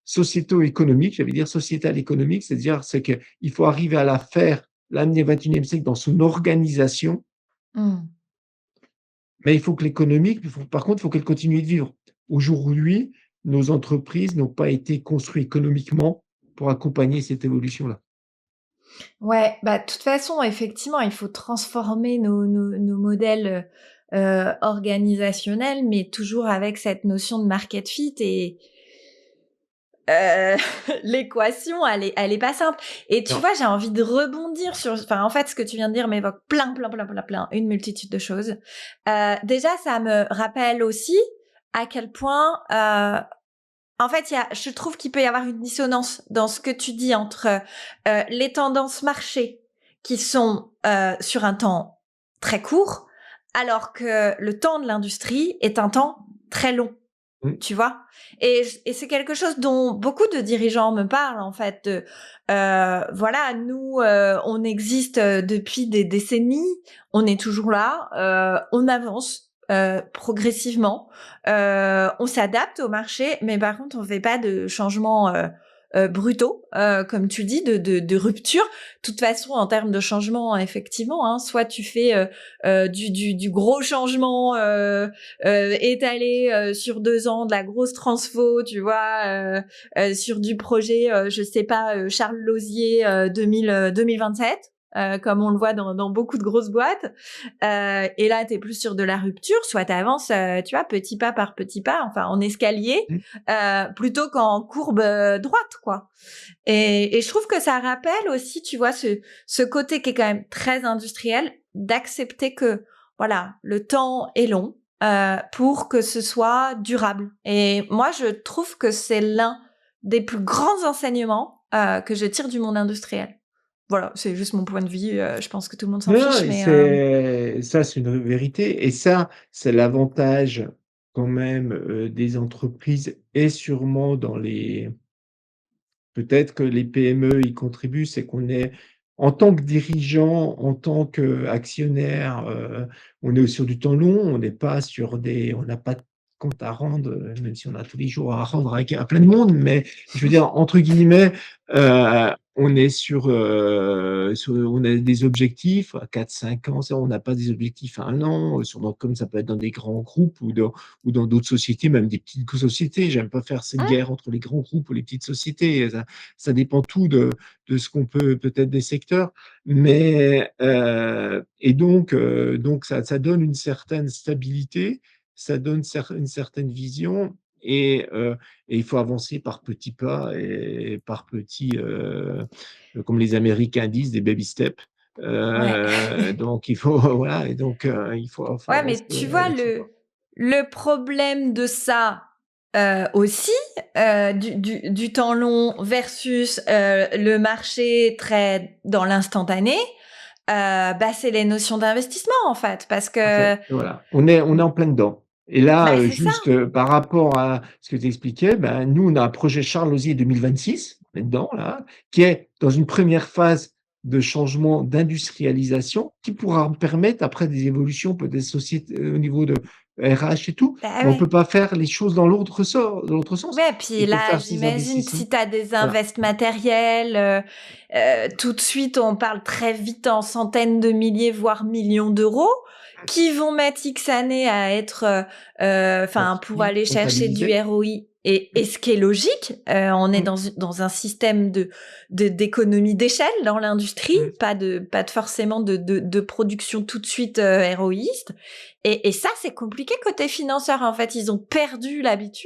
sociéto-économique, j'allais dire sociétale économique, c'est qu'il faut arriver à la faire, l'amener au 21e siècle dans son organisation. Mmh. Mais il faut que l'économique, par contre, il faut qu'elle continue de vivre. Aujourd'hui, nos entreprises n'ont pas été construites économiquement pour accompagner cette évolution-là. Ouais, bah, de toute façon, effectivement, il faut transformer nos modèles, organisationnels, mais toujours avec cette notion de market fit et heu, l'équation, elle est pas simple et tu Non. vois, j'ai envie de rebondir sur enfin, en fait, ce que tu viens de dire m'évoque plein, une multitude de choses. Déjà, ça me rappelle aussi à quel point, en fait, je trouve qu'il peut y avoir une dissonance dans ce que tu dis entre les tendances marché qui sont sur un temps très court, alors que le temps de l'industrie est un temps très long. Mmh. Tu vois? Et c'est quelque chose dont beaucoup de dirigeants me parlent en fait. Voilà, nous, on existe depuis des décennies, on est toujours là, on avance progressivement, on s'adapte au marché, mais par contre, on fait pas de changement brutaux, comme tu le dis, de rupture. De toute façon, en termes de changement, effectivement, hein, soit tu fais du gros changement étalé sur 2 ans, de la grosse transfo, tu vois, sur du projet, je sais pas, Charles Lausier 2027. Comme on le voit dans beaucoup de grosses boîtes. Et là, tu es plus sur de la rupture, soit tu avances, tu vois, petit pas par petit pas, enfin en escalier, Mmh. plutôt qu'en courbe droite, quoi. Et je trouve que ça rappelle aussi, tu vois, ce côté qui est quand même très industriel, d'accepter que, voilà, le temps est long pour que ce soit durable. Et moi, je trouve que c'est l'un des plus grands enseignements que je tire du monde industriel. Voilà, c'est juste mon point de vue. Je pense que tout le monde s'en Non, non, fiche, et mais c'est ça, c'est une vérité, et ça, c'est l'avantage quand même, des entreprises, et sûrement dans les peut-être que les PME y contribuent, c'est qu'on est en tant que dirigeant, en tant qu'actionnaire, on est sur du temps long, on n'est pas sur des on n'a pas de compte à rendre, même si on a tous les jours à rendre à plein de monde, mais je veux dire, entre guillemets, on est on a des objectifs à 4-5 ans, ça, on n'a pas des objectifs à 1 an, comme ça peut être dans des grands groupes ou dans d'autres sociétés, même des petites sociétés. J'aime pas faire cette guerre entre les grands groupes ou les petites sociétés. Ça dépend tout de ce qu'on peut-être des secteurs, mais donc ça donne une certaine stabilité, ça donne une certaine vision, et il faut avancer par petits pas et par petits, comme les Américains disent, des baby steps. ouais. Donc il faut voilà, et donc il faut Ouais, avancer mais tu vois, là-dessus, quoi. le problème de ça aussi, du temps long versus le marché très dans l'instantané, bah, c'est les notions d'investissement, en fait. Parce que, Parfait, voilà. On est en plein dedans, et là, bah, c'est ça. juste, par rapport à ce que tu expliquais, ben, nous, on a un projet Charles Lausier 2026, on est dedans là, qui est dans une première phase de changement d'industrialisation, qui pourra permettre après des évolutions peut-être société au niveau de RH et tout, Bah mais on ouais. peut pas faire les choses dans l'autre sens. Ouais, puis Il faut là, faire ces j'imagine, investissements. si tu as des Voilà. invests matériels, tout de suite, on parle très vite en centaines de milliers, voire millions d'euros, qui vont mettre X années à être, enfin, pour Sorti, aller chercher du comptabilisé. ROI. Et ce qui est logique, on est Mmh, dans un système d'économie d'échelle dans l'industrie, mmh. pas de forcément de production tout de suite héroïste. Et ça, c'est compliqué côté financeur. En fait, ils ont perdu l'habitude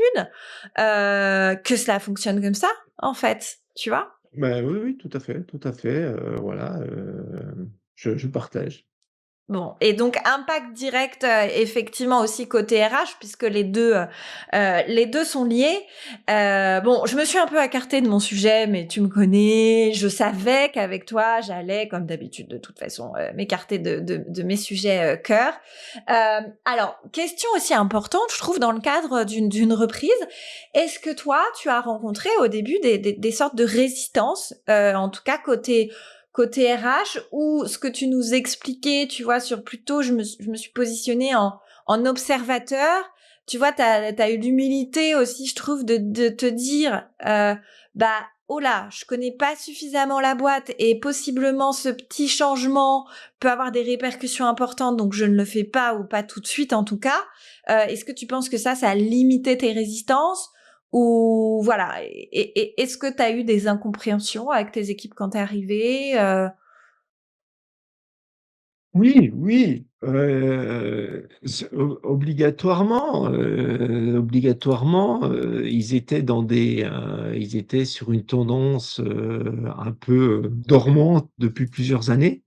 que cela fonctionne comme ça, en fait, tu vois? Bah, oui, oui, tout à fait, voilà, je partage. Bon, et donc impact direct, effectivement aussi côté RH puisque les 2 sont liés. Bon, je me suis un peu écartée de mon sujet, mais tu me connais, je savais qu'avec toi, j'allais, comme d'habitude de toute façon, m'écarter de mes sujets, cœur. Alors, question aussi importante, je trouve dans le cadre d'une reprise. Est-ce que toi, tu as rencontré au début des sortes de résistances, en tout cas côté RH, ou ce que tu nous expliquais, tu vois, sur plutôt, je me suis positionnée en observateur. Tu vois, t'as eu l'humilité aussi, je trouve, de te dire, bah, oh là, je connais pas suffisamment la boîte et possiblement ce petit changement peut avoir des répercussions importantes, donc je ne le fais pas ou pas tout de suite en tout cas. Est-ce que tu penses que ça a limité tes résistances? Ou voilà, et est-ce que tu as eu des incompréhensions avec tes équipes quand tu es arrivé? Oui, oui, c'est obligatoirement, ils étaient sur une tendance, un peu, dormante depuis plusieurs années,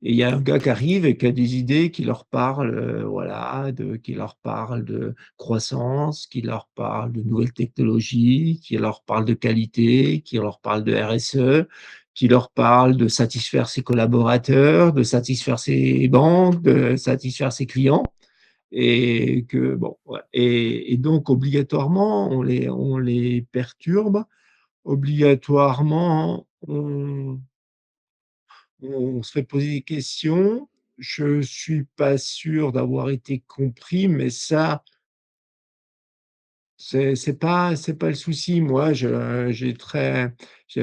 et il y a un gars qui arrive et qui a des idées qui leur parlent, voilà, qui leur parlent de croissance, qui leur parlent de nouvelles technologies, qui leur parlent de qualité, qui leur parlent de RSE, qui leur parlent de satisfaire ses collaborateurs, de satisfaire ses banques, de satisfaire ses clients, et que bon, ouais, et donc obligatoirement, on les perturbe, obligatoirement, on se fait poser des questions. Je suis pas sûr d'avoir été compris, mais ça, C'est pas le souci. Moi, j'ai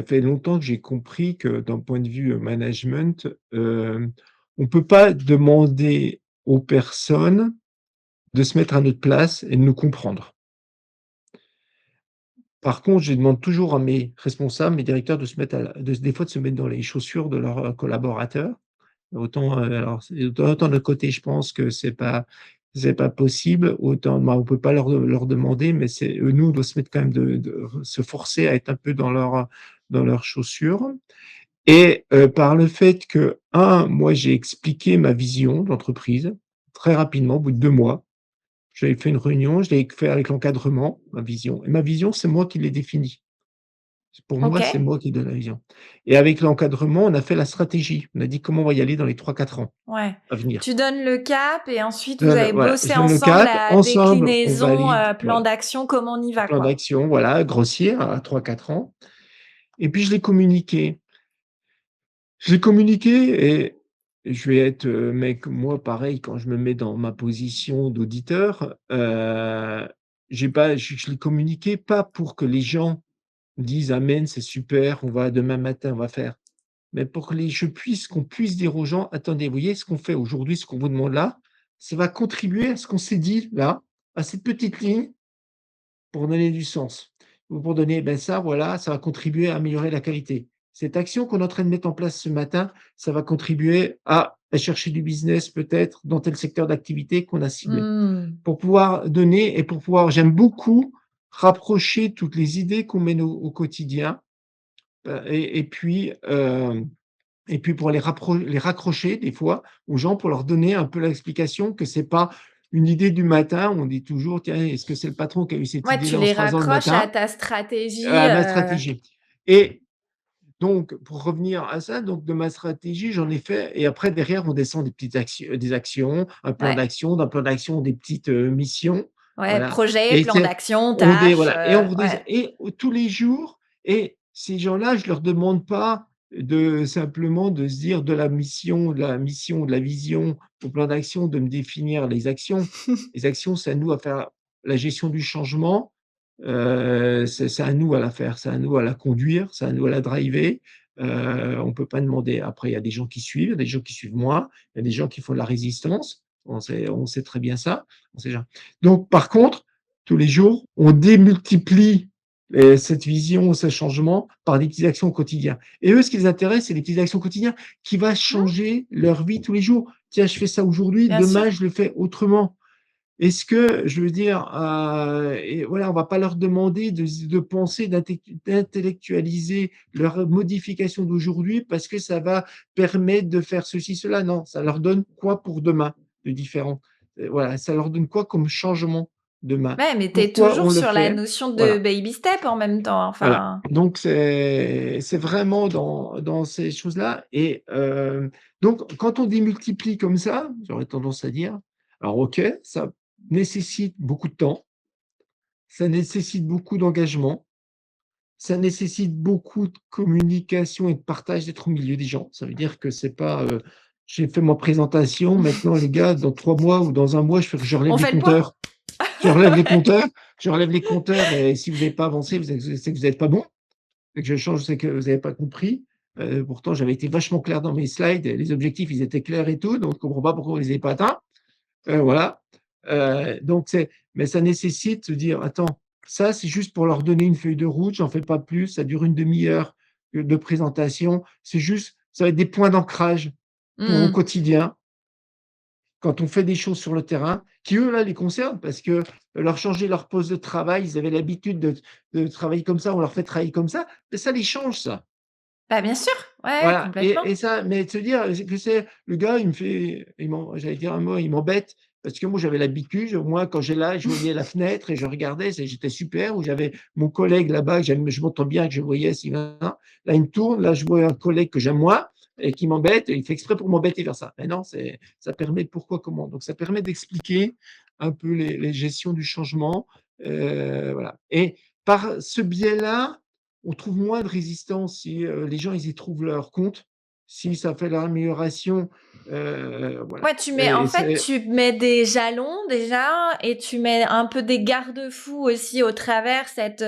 fait longtemps que j'ai compris que d'un point de vue, management, on peut pas demander aux personnes de se mettre à notre place et de nous comprendre. Par contre, je demande toujours à mes responsables, mes directeurs de se mettre à la des fois de se mettre dans les chaussures de leurs, collaborateurs. Autant, alors c'est autant d'un côté, je pense que c'est pas possible, autant bah, on peut pas leur demander, mais nous, on doit se mettre quand même de se forcer à être un peu dans leurs chaussures et par le fait que, moi, j'ai expliqué ma vision d'entreprise très rapidement, au bout de 2 mois. J'avais fait une réunion, je l'ai fait avec l'encadrement, ma vision et ma vision, c'est moi qui l'ai définie. Pour moi, c'est OK. moi qui donne la vision et avec l'encadrement, on a fait la stratégie. On a dit comment on va y aller dans les 3-4 ans Ouais. à venir. Tu donnes le cap et ensuite vous Voilà, avez voilà, bossé je donne le ensemble cap, la ensemble, on déclinaison, valide, plan voilà, d'action, comment on y va, plan quoi. d'action, voilà, grossier à 3-4 ans et puis je l'ai communiqué. Je l'ai communiqué et je vais être, mec, moi pareil, quand je me mets dans ma position d'auditeur, j'ai pas je l'ai communiqué pas pour que les gens disent: «Amen, c'est super, on va demain matin, on va faire». Mais pour que qu'on puisse dire aux gens: «Attendez, vous voyez ce qu'on fait aujourd'hui, ce qu'on vous demande là, ça va contribuer à ce qu'on s'est dit là, à cette petite ligne pour donner du sens ou pour donner, ben, ça voilà, ça va contribuer à améliorer la qualité. Cette action qu'on est en train de mettre en place ce matin, ça va contribuer à chercher du business peut-être dans tel secteur d'activité qu'on a ciblé». Mmh. Pour pouvoir donner et pour pouvoir j'aime beaucoup rapprocher toutes les idées qu'on mène au quotidien, et puis pour les raccrocher des fois aux gens pour leur donner un peu l'explication que c'est pas une idée du matin. On dit toujours: «Tiens, est-ce que c'est le patron qui a eu cette Ouais, tu idée-là en les se rasant le raccroches à matin?» ta stratégie, Ma stratégie et donc pour revenir à ça, donc de ma stratégie, j'en ai fait et après derrière on descend des actions, un plan ouais, d'action, d'un plan d'action des petites, missions, ouais, voilà projet, et plan c'est d'action, tâches, on redes ouais. et tous les jours et ces gens-là, je leur demande pas de simplement de se dire de la vision au plan d'action, de me définir les actions. Les actions, c'est à nous à faire la gestion du changement. C'est à nous à la faire, c'est à nous à la conduire, c'est à nous à la driver. On peut pas demander après il y a des gens qui suivent, il y a des gens qui suivent moins, il y a des gens qui font de la résistance. On sait très bien ça, on sait ja donc par contre, tous les jours, on démultiplie, cette vision, ce changement par des petites actions au quotidien et eux, ce qui les intéresse, c'est les petites actions quotidiennes qui va Mmh, changer leur vie tous les jours. Tiens, je fais ça aujourd'hui, bien sûr. demain je le fais autrement. Est-ce que je veux dire, et voilà, on va pas leur demander de penser, d'intellectualiser leur modification d'aujourd'hui parce que ça va permettre de faire ceci, cela. Non, ça leur donne quoi pour demain de différent? Voilà, ça leur donne quoi comme changement demain? Ouais, mais tu es Pourquoi on toujours le sur la fait? notion de Voilà, baby step en même temps, voilà. enfin, Donc c'est vraiment dans ces choses-là et donc quand on démultiplie comme ça, j'aurais tendance à dire, alors OK, ça nécessite beaucoup de temps, ça nécessite beaucoup d'engagement, ça nécessite beaucoup de communication et de partage, d'être au milieu des gens. Ça veut dire que c'est pas, j'ai fait ma présentation, maintenant les gars, dans 3 mois ou dans un mois, je relève on les fait le point? compteurs. Je relève les Ouais. compteurs je relève les compteurs et si vous n'avez pas avancé, c'est que vous n'êtes pas bon. Et que je change, c'est que vous n'avez pas compris. Pourtant, j'avais été vachement clair dans mes slides, les objectifs, ils étaient clairs et tout, donc je comprends pas pourquoi vous les avez pas atteints. Voilà. Donc mais ça nécessite de dire: «Attends, ça, c'est juste pour leur donner une feuille de route, j'en fais pas plus, ça dure une demi-heure, de présentation. C'est juste ça va être des points d'ancrage pour au Mmh. quotidien, quand on fait des choses sur le terrain, qui eux, là, les concernent parce que leur changer leur poste de travail, ils avaient l'habitude de travailler comme ça, on leur fait travailler comme ça, mais ça les change ça. Bah, bien sûr, ouais, Voilà complètement. et ça mais de se dire, que c'est le gars, il me fait j'allais dire un mot, il m'embête parce que moi, j'avais l'habitude, moi, quand j'ai là, je voyais la fenêtre et je regardais, j'étais super ou j'avais mon collègue là-bas que je montre bien que je voyais si là, il me tourne, là, je vois un collègue que j'aime moins et qui m'embête et il fait exprès pour m'embêter vers ça. Mais non, ça permet de pourquoi, comment. Donc ça permet d'expliquer un peu les gestions du changement, voilà et par ce biais-là, on trouve moins de résistance si, les gens, ils y trouvent leur compte. si ça fait l'amélioration, voilà. Ouais, en fait, tu mets des jalons déjà et tu mets un peu des garde-fous aussi au travers cette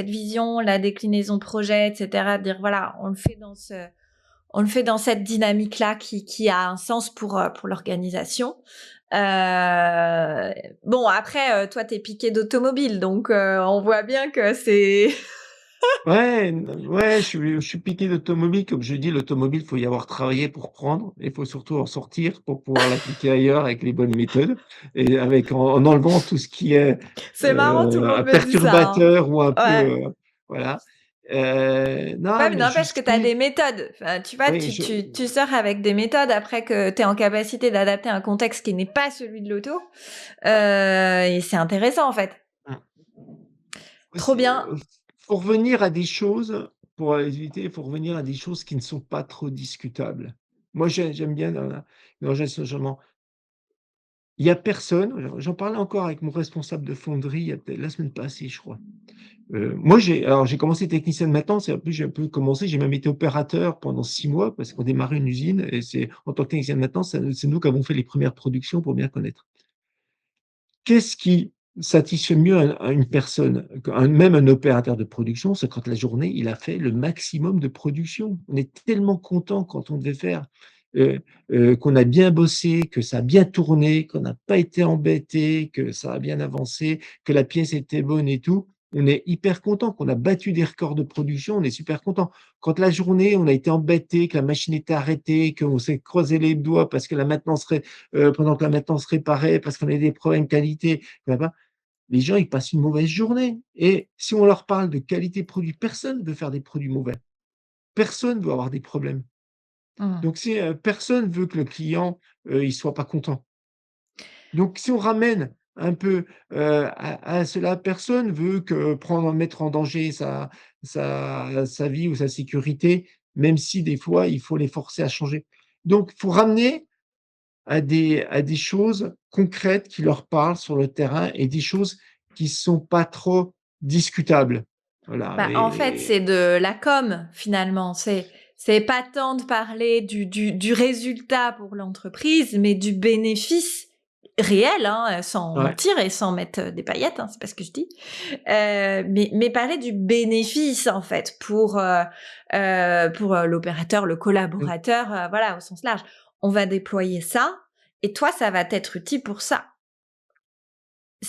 vision, la déclinaison de projet, etc. Dire voilà, on le fait dans cette dynamique-là qui a un sens pour l'organisation. Bon, après, toi, t'es piqué d'automobile, donc on voit bien que c'est... Ouais, je suis piqué d'automobile. Comme je dis, l'automobile, il faut y avoir travaillé pour prendre. Il faut surtout en sortir pour pouvoir l'appliquer ailleurs avec les bonnes méthodes et en enlevant tout ce qui est C'est marrant, tout le monde un me dit ça, hein. perturbateur ou un peu, Ouais. voilà. Ouais, Non, mais mais je n'empêche que tu as sais, des méthodes. Enfin, tu vois, oui, tu sors avec des méthodes après que tu es en capacité d'adapter un contexte qui n'est pas celui de l'auto. Et c'est intéressant, en fait. Trop c'est, bien. faut revenir à des choses, pour éviter, il faut revenir à des choses qui ne sont pas trop discutables. Moi, j'aime bien dans la gestion de changement. Il y a personne, j'en parlais encore avec mon responsable de fonderie, il y a peut-être la semaine passée, je crois. Moi, j'ai commencé technicien de maintenance et en plus, j'ai un peu commencé, j'ai même été opérateur pendant 6 mois parce qu'on démarrait une usine et c'est en tant que technicien de maintenance, c'est nous qui avons fait les premières productions pour bien connaître. Qu'est-ce qui satisfait mieux une personne, même un opérateur de production? C'est quand la journée, il a fait le maximum de production. On est tellement content quand on devait faire, heu qu'on a bien bossé, que ça a bien tourné, qu'on n'a pas été embêté, que ça a bien avancé, que la pièce était bonne et tout. On est hyper content, qu'on a battu des records de production, on est super content. Quand la journée, on a été embêté, que la machine était arrêtée, qu'on s'est creusé les doigts parce que la maintenance pendant que la maintenance réparait, parce qu'on a des problèmes qualité, là-bas, les gens, ils passent une mauvaise journée et si on leur parle de qualité produit, personne ne veut faire des produits mauvais. Personne ne veut avoir des problèmes. Mmh. Donc si, personne veut que le client, il soit pas content. Donc si on ramène un peu, à cela, personne veut mettre en danger sa vie ou sa sécurité, même si des fois, il faut les forcer à changer. Donc il faut ramener à des choses concrètes qui leur parlent sur le terrain et des choses qui sont pas trop discutables. Voilà Bah, en fait, et c'est de la com, finalement. C'est pas tant de parler du résultat pour l'entreprise, mais du bénéfice réel, hein, sans ouais, mentir et sans mettre des paillettes, hein, c'est pas ce que je dis. Mais parler du bénéfice, en fait, pour l'opérateur, le mmh. collaborateur, voilà, au sens large. On va déployer ça, et toi, ça va t'être utile pour ça.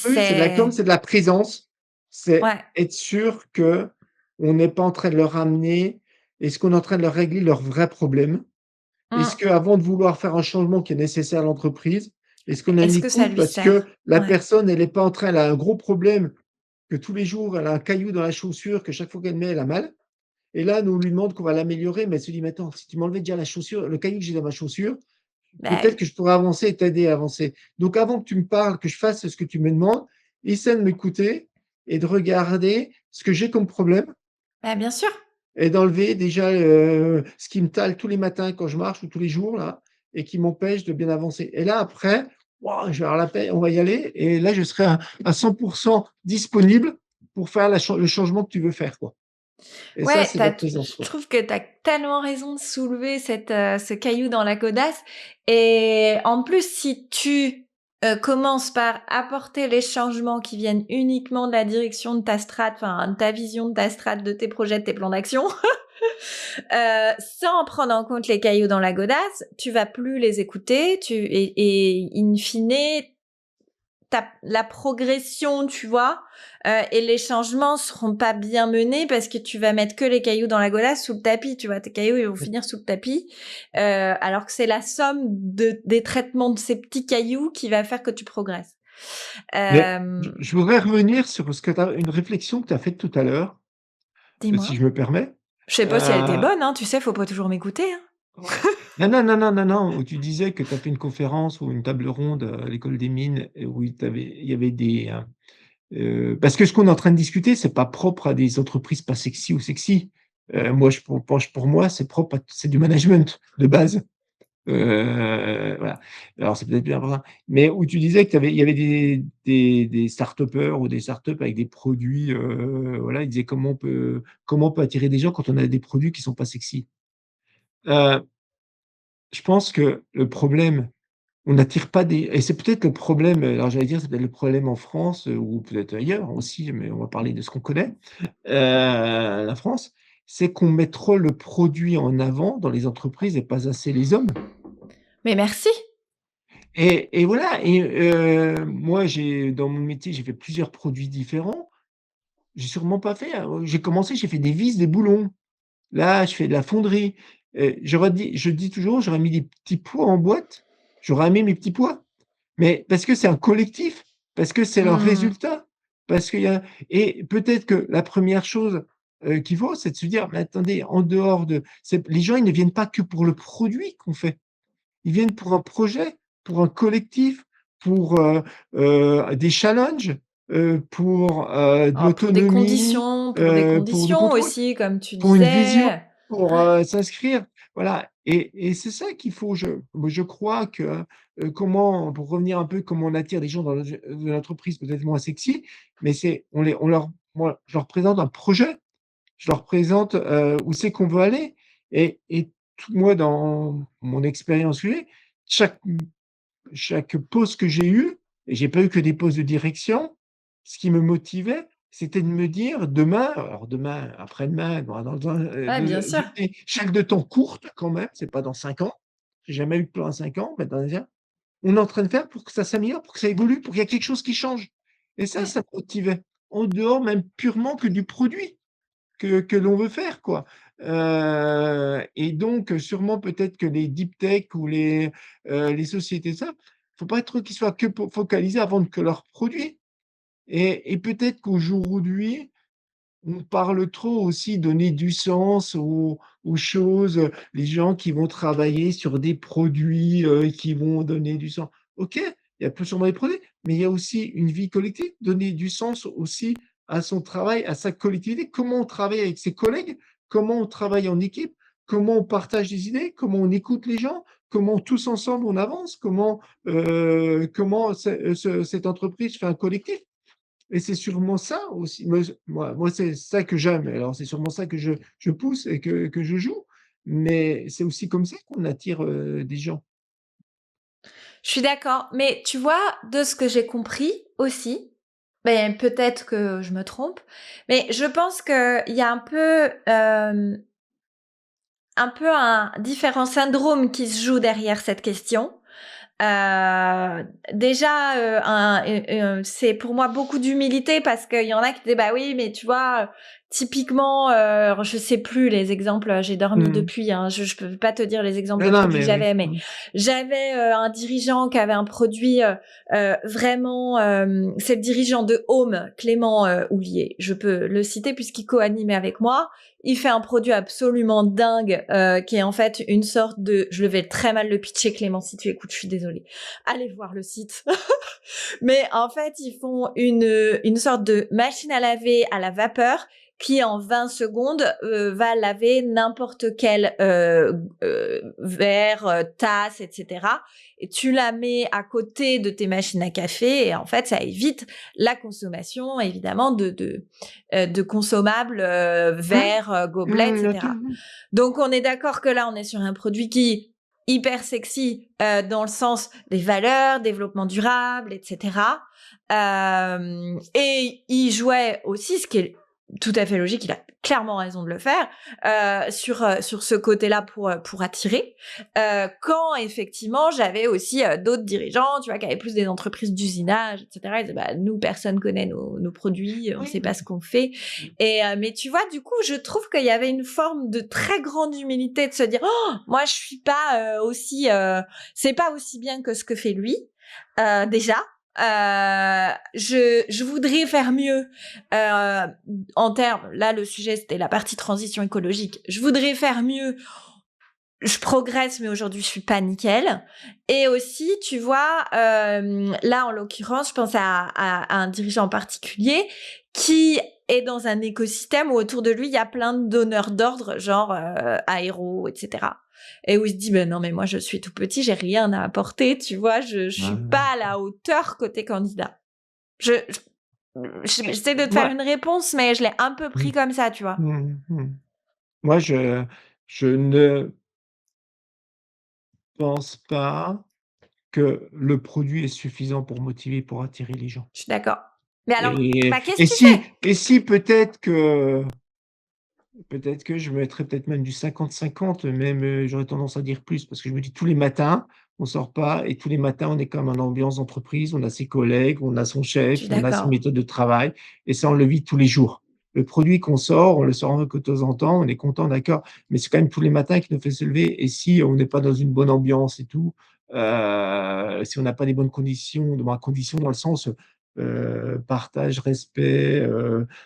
Oui, c'est de la com, C'est... c'est de la présence. C'est Ouais. être sûr qu'on n'est pas en train de leur amener est-ce qu'on est en train de leur régler leurs vrais problèmes? Est-ce Mmh. qu'avant de vouloir faire un changement qui est nécessaire à l'entreprise, est-ce qu'on a une Est-ce que ça écoute lui parce que sert? la Ouais. personne, elle a un gros problème, que tous les jours, elle a un caillou dans la chaussure, que chaque fois qu'elle met, elle a mal? Et là, nous, on lui demande qu'on va l'améliorer, mais elle se dit: «Mais attends, si tu m'enlevais déjà la chaussure, le caillou que j'ai dans ma chaussure, Bah peut-être oui. que je pourrais avancer et t'aider à avancer». Donc avant que tu me parles, que je fasse ce que tu me demandes, essaie de m'écouter et de regarder ce que j'ai comme problème Bah, bien sûr. et d'enlever déjà, ce qui me tale tous les matins quand je marche ou tous les jours là et qui m'empêche de bien avancer. Et là après, waouh, je vais avoir la paix, on va y aller et là je serai à 100 disponible pour faire le changement que tu veux faire, quoi. Et ça, Ouais, c'est de la présence, je quoi. trouve que tu as tellement raison de soulever ce caillou dans la godasse, et en plus, si tu, commences par apporter les changements qui viennent uniquement de la direction de ta strat, enfin, de ta vision, de ta strat, de tes projets, de tes plans d'action, sans prendre en compte les cailloux dans la godasse, tu vas plus les écouter, et in fine, la progression, tu vois, et les changements seront pas bien menés parce que tu vas mettre que les cailloux dans la godasse sous le tapis, tu vois. Tes cailloux, ils vont finir sous le tapis, alors que c'est la somme des traitements de ces petits cailloux qui va faire que tu progresses. Mais je Euh, je voudrais revenir sur une réflexion que tu as faite tout à l'heure, si Dis-moi. je me permets. Je sais pas si elle était Heu, bonne, hein, tu sais, faut pas toujours m'écouter, hein. ouais. Non, non, non, non, non, non, où tu disais que tu as fait une conférence ou une table ronde à l'école des mines et où il y avait parce que ce qu'on est en train de discuter, c'est pas propre à des entreprises pas sexy ou sexy. Moi, je penche pour moi, c'est propre c'est du management de base. Voilà. Alors c'est peut-être plus important, mais où tu disais que il y avait des start-upers ou des startups avec des produits, voilà, ils disaient: comment on peut attirer des gens quand on a des produits qui sont pas sexy?» je pense que le problème, on n'attire pas des et c'est peut-être le problème, alors j'allais dire, c'est peut-être le problème en France, ou peut-être ailleurs aussi, mais on va parler de ce qu'on connaît, la France, c'est qu'on met trop le produit en avant dans les entreprises et pas assez les hommes. Mais merci. Et voilà moi j'ai dans mon métier, j'ai fait plusieurs produits différents. J'ai sûrement pas fait, j'ai commencé, j'ai fait des vis, des boulons. Là, je fais de la fonderie. Je dis toujours: «J'aurais mis des petits pois en boîte, j'aurais amené mes petits pois». Mais parce que c'est un collectif, parce que c'est leur Mmh. résultat, parce qu'il y a et peut-être que la première chose, qu'il faut, c'est de se dire: «Mais attendez, en dehors de» c'est les gens, ils ne viennent pas que pour le produit qu'on fait. Ils viennent pour un projet, pour un collectif, pour, des challenges, pour, de Ah, l'autonomie, pour des pour du conditions contrôle, aussi, comme tu pour une vision, disais. pour, s'inscrire. Voilà et c'est ça qu'il faut. Je crois que, comment pour revenir un peu comment on attire des gens dans l'entreprise peut-être moins sexy, mais c'est on leur moi, je leur présente un projet. Je leur présente, où c'est qu'on veut aller et tout moi, dans mon expérience que j'ai, chaque chaque poste que j'ai eu et j'ai pas eu que des postes de direction, ce qui me motivait, c'était de me dire: «Demain», alors demain, après-demain, dans un, Ouais, bien sûr. durée chaque de temps courte quand même, c'est pas dans 5 ans. J'ai jamais eu de plan à 5 ans, mais dans un on est en train de faire pour que ça s'améliore, pour que ça évolue, pour qu'il y a quelque chose qui change et Ouais. ça me motivait. En dehors même purement que du produit que l'on veut faire, quoi. Et donc, sûrement peut-être que les deep tech ou les sociétés ça, faut pas être qu'ils soient que po focalisés à vendre que leurs produits et peut-être qu'aujourd'hui, on parle trop aussi, donner du sens aux choses, les gens qui vont travailler sur des produits, qui vont donner du sens. OK, il y a plus sûrement des produits, mais il y a aussi une vie collective, donner du sens aussi à son travail, à sa collectivité. Comment on travaille avec ses collègues? Comment on travaille en équipe? Comment on partage des idées? Comment on écoute les gens? Comment tous ensemble on avance? Comment cette entreprise fait un collectif? Et c'est sûrement ça aussi, moi, c'est ça que j'aime. Alors c'est sûrement ça que je pousse et que je joue, mais c'est aussi comme ça qu'on attire, des gens. Je suis d'accord, mais tu vois, de ce que j'ai compris aussi, mais peut-être que je me trompe, mais je pense qu'il y a un peu un différent syndrome qui se joue derrière cette question. Déjà, c'est pour moi beaucoup d'humilité parce qu'il y en a qui disent: «Bah oui, mais tu vois, typiquement», je sais plus les exemples, j'ai dormi Mmh. depuis, hein, je peux pas te dire les exemples Non, de non, produits que mais oui. j'avais, mais Mmh. j'avais, un dirigeant qui avait un produit, vraiment, c'est le dirigeant de Home, Clément, Houllier. Je peux le citer puisqu'il co-animait avec moi. Il fait un produit absolument dingue, qui est en fait une sorte de je vais très mal le pitcher Clément, si tu écoutes, je suis désolée. Allez voir le site. Mais en fait, ils font une sorte de machine à laver à la vapeur qui en 20 secondes va laver n'importe quel verre, tasse, etc. Et tu la mets à côté de tes machines à café et en fait, ça évite la consommation évidemment de consommables, Mmh. verres, gobelets, Mmh, OK. etc. Donc on est d'accord que là, on est sur un produit qui hyper sexy dans le sens des valeurs, développement durable, etc. Et il jouait aussi, ce qui est tout à fait logique, il a clairement raison de le faire, sur ce côté-là pour attirer. Quand effectivement, j'avais aussi d'autres dirigeants, tu vois, qui avaient plus des entreprises d'usinage, etc. Ils disaient, bah, nous, personne connaît nos produits, on Oui, sait pas mais ce qu'on fait. mmh. Et mais tu vois, du coup, je trouve qu'il y avait une forme de très grande humilité de se dire: «Oh, moi, je suis pas aussi, c'est pas aussi bien que ce que fait lui, déjà. Je voudrais faire mieux en termes. Là, le sujet c'était la partie transition écologique. Je voudrais faire mieux. Je progresse, mais aujourd'hui je suis pas nickel. Et aussi, tu vois, là en l'occurrence, je pense à un dirigeant en particulier qui est dans un écosystème où autour de lui il y a plein de donneurs d'ordre, genre aéro, etc. Et où il se dit ben non mais moi je suis tout petit, j'ai rien à apporter, tu vois, je suis Ouais. pas à la hauteur côté candidat. J'essaie de te faire Moi une réponse, mais je l'ai un peu mmh. pris comme ça, tu vois. Mmh. Moi, je ne pense pas que le produit est suffisant pour motiver, pour attirer les gens. Je suis d'accord. Mais alors, Et bah, qu'est-ce et que tu fais? si peut-être que je mettrais peut-être même du 50-50, même, j'aurais tendance à dire plus parce que je me dis tous les matins, on sort pas et tous les matins, on est comme en ambiance d'entreprise, on a ses collègues, on a son Je chef, suis on a ses d'accord. méthodes de travail et ça, on le vit tous les jours. Le produit qu'on sort, on le sort que de temps en temps, on est content, d'accord, mais c'est quand même tous les matins qui nous fait se lever et si on n'est pas dans une bonne ambiance et tout, si on n'a pas les bonnes conditions, conditions dans le sens, partage, respect,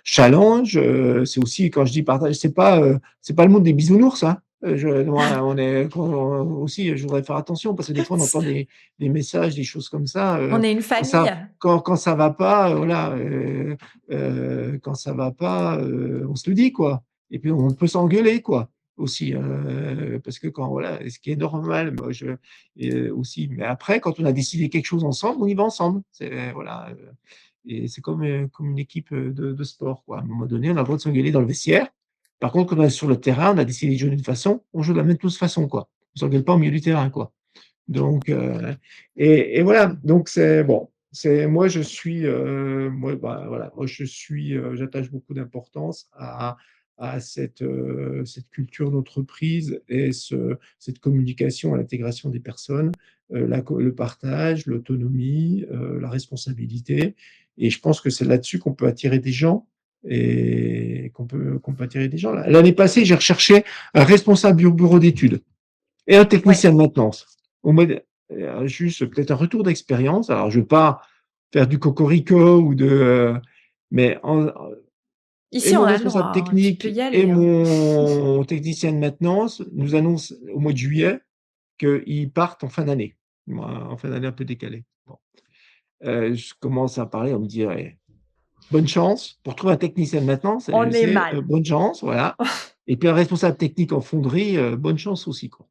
challenge, c'est aussi quand je dis partage, c'est pas le monde des bisounours, hein. Moi, on est aussi, je voudrais faire attention parce que des fois on entend des messages, des choses comme ça, On est une famille. quand ça va pas, voilà, quand ça va pas, on se le dit, quoi et puis on peut s'engueuler, quoi, aussi, parce que quand voilà, ce qui est normal, moi aussi mais après quand on a décidé quelque chose ensemble, on y va ensemble. C'est voilà, et c'est comme une équipe, de sport, quoi. À un moment donné, on a le droit de s'engueuler dans le vestiaire. Par contre, quand on est sur le terrain, on a décidé de jouer d'une façon, on joue de la même tous façon, quoi. On s'engueule pas au milieu du terrain, quoi. Donc voilà, donc c'est bon, c'est moi je suis, moi, bah, voilà, moi je suis, j'attache beaucoup d'importance à cette culture d'entreprise et cette communication à l'intégration des personnes, le partage, l'autonomie, la responsabilité et je pense que c'est là-dessus qu'on peut attirer des gens et qu'on peut attirer des gens. L'année passée, j'ai recherché un responsable bureau d'études et un Ouais. technicien de maintenance. Au mode, juste peut-être un retour d'expérience. Alors, je ne veux pas faire du cocorico ou mais et Ici, on mon a le droit, responsable hein, tu peux technique y et aller, hein. mon technicien de maintenance nous annoncent au mois de juillet qu'ils partent en fin d'année. Moi, en fin d'année un peu décalée. Bon, je commence à parler, on me dit: «Ouais, bonne chance pour trouver un technicien de maintenance», je On est sais, mal. bonne chance, voilà et puis un responsable technique en fonderie, bonne chance aussi, quoi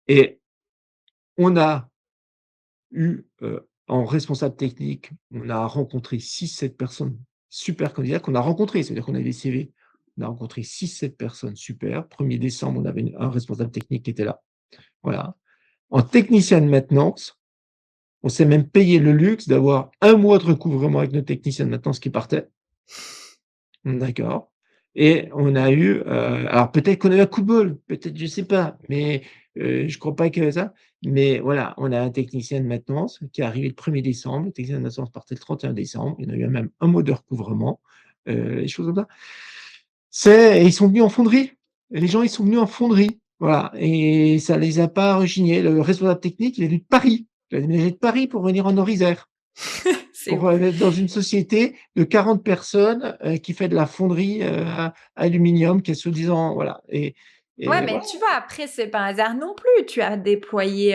et on a eu, en responsable technique, on a rencontré 6-7 personnes super candidats qu'on a rencontrés. C'est-à-dire qu'on a des CV. On a rencontré 6-7 personnes super. 1er décembre, on avait un responsable technique qui était là. Voilà. En technicien de maintenance, on s'est même payé le luxe d'avoir un mois de recouvrement avec notre technicien de maintenance qui partait. D'accord et on a eu, alors peut-être qu'on a eu un coup de bol, peut-être, je sais pas, mais je crois pas que ça, mais voilà, on a un technicien de maintenance qui est arrivé le 1er décembre. Le technicien de maintenance partait le 31 décembre. Il y en a eu même un mois de recouvrement, des choses comme ça. Et ils sont venus en fonderie. Et les gens, ils sont venus en fonderie, voilà et ça les a pas rechignés. Le responsable technique, il est venu de Paris. Il a déménagé de Paris pour venir en Orisère. C'est Pour, ouf. être dans une société de 40 personnes, qui fait de la fonderie, aluminium, qui est soi-disant voilà Ouais, et mais voilà. tu vois, après, c'est pas un hasard non plus. Tu as déployé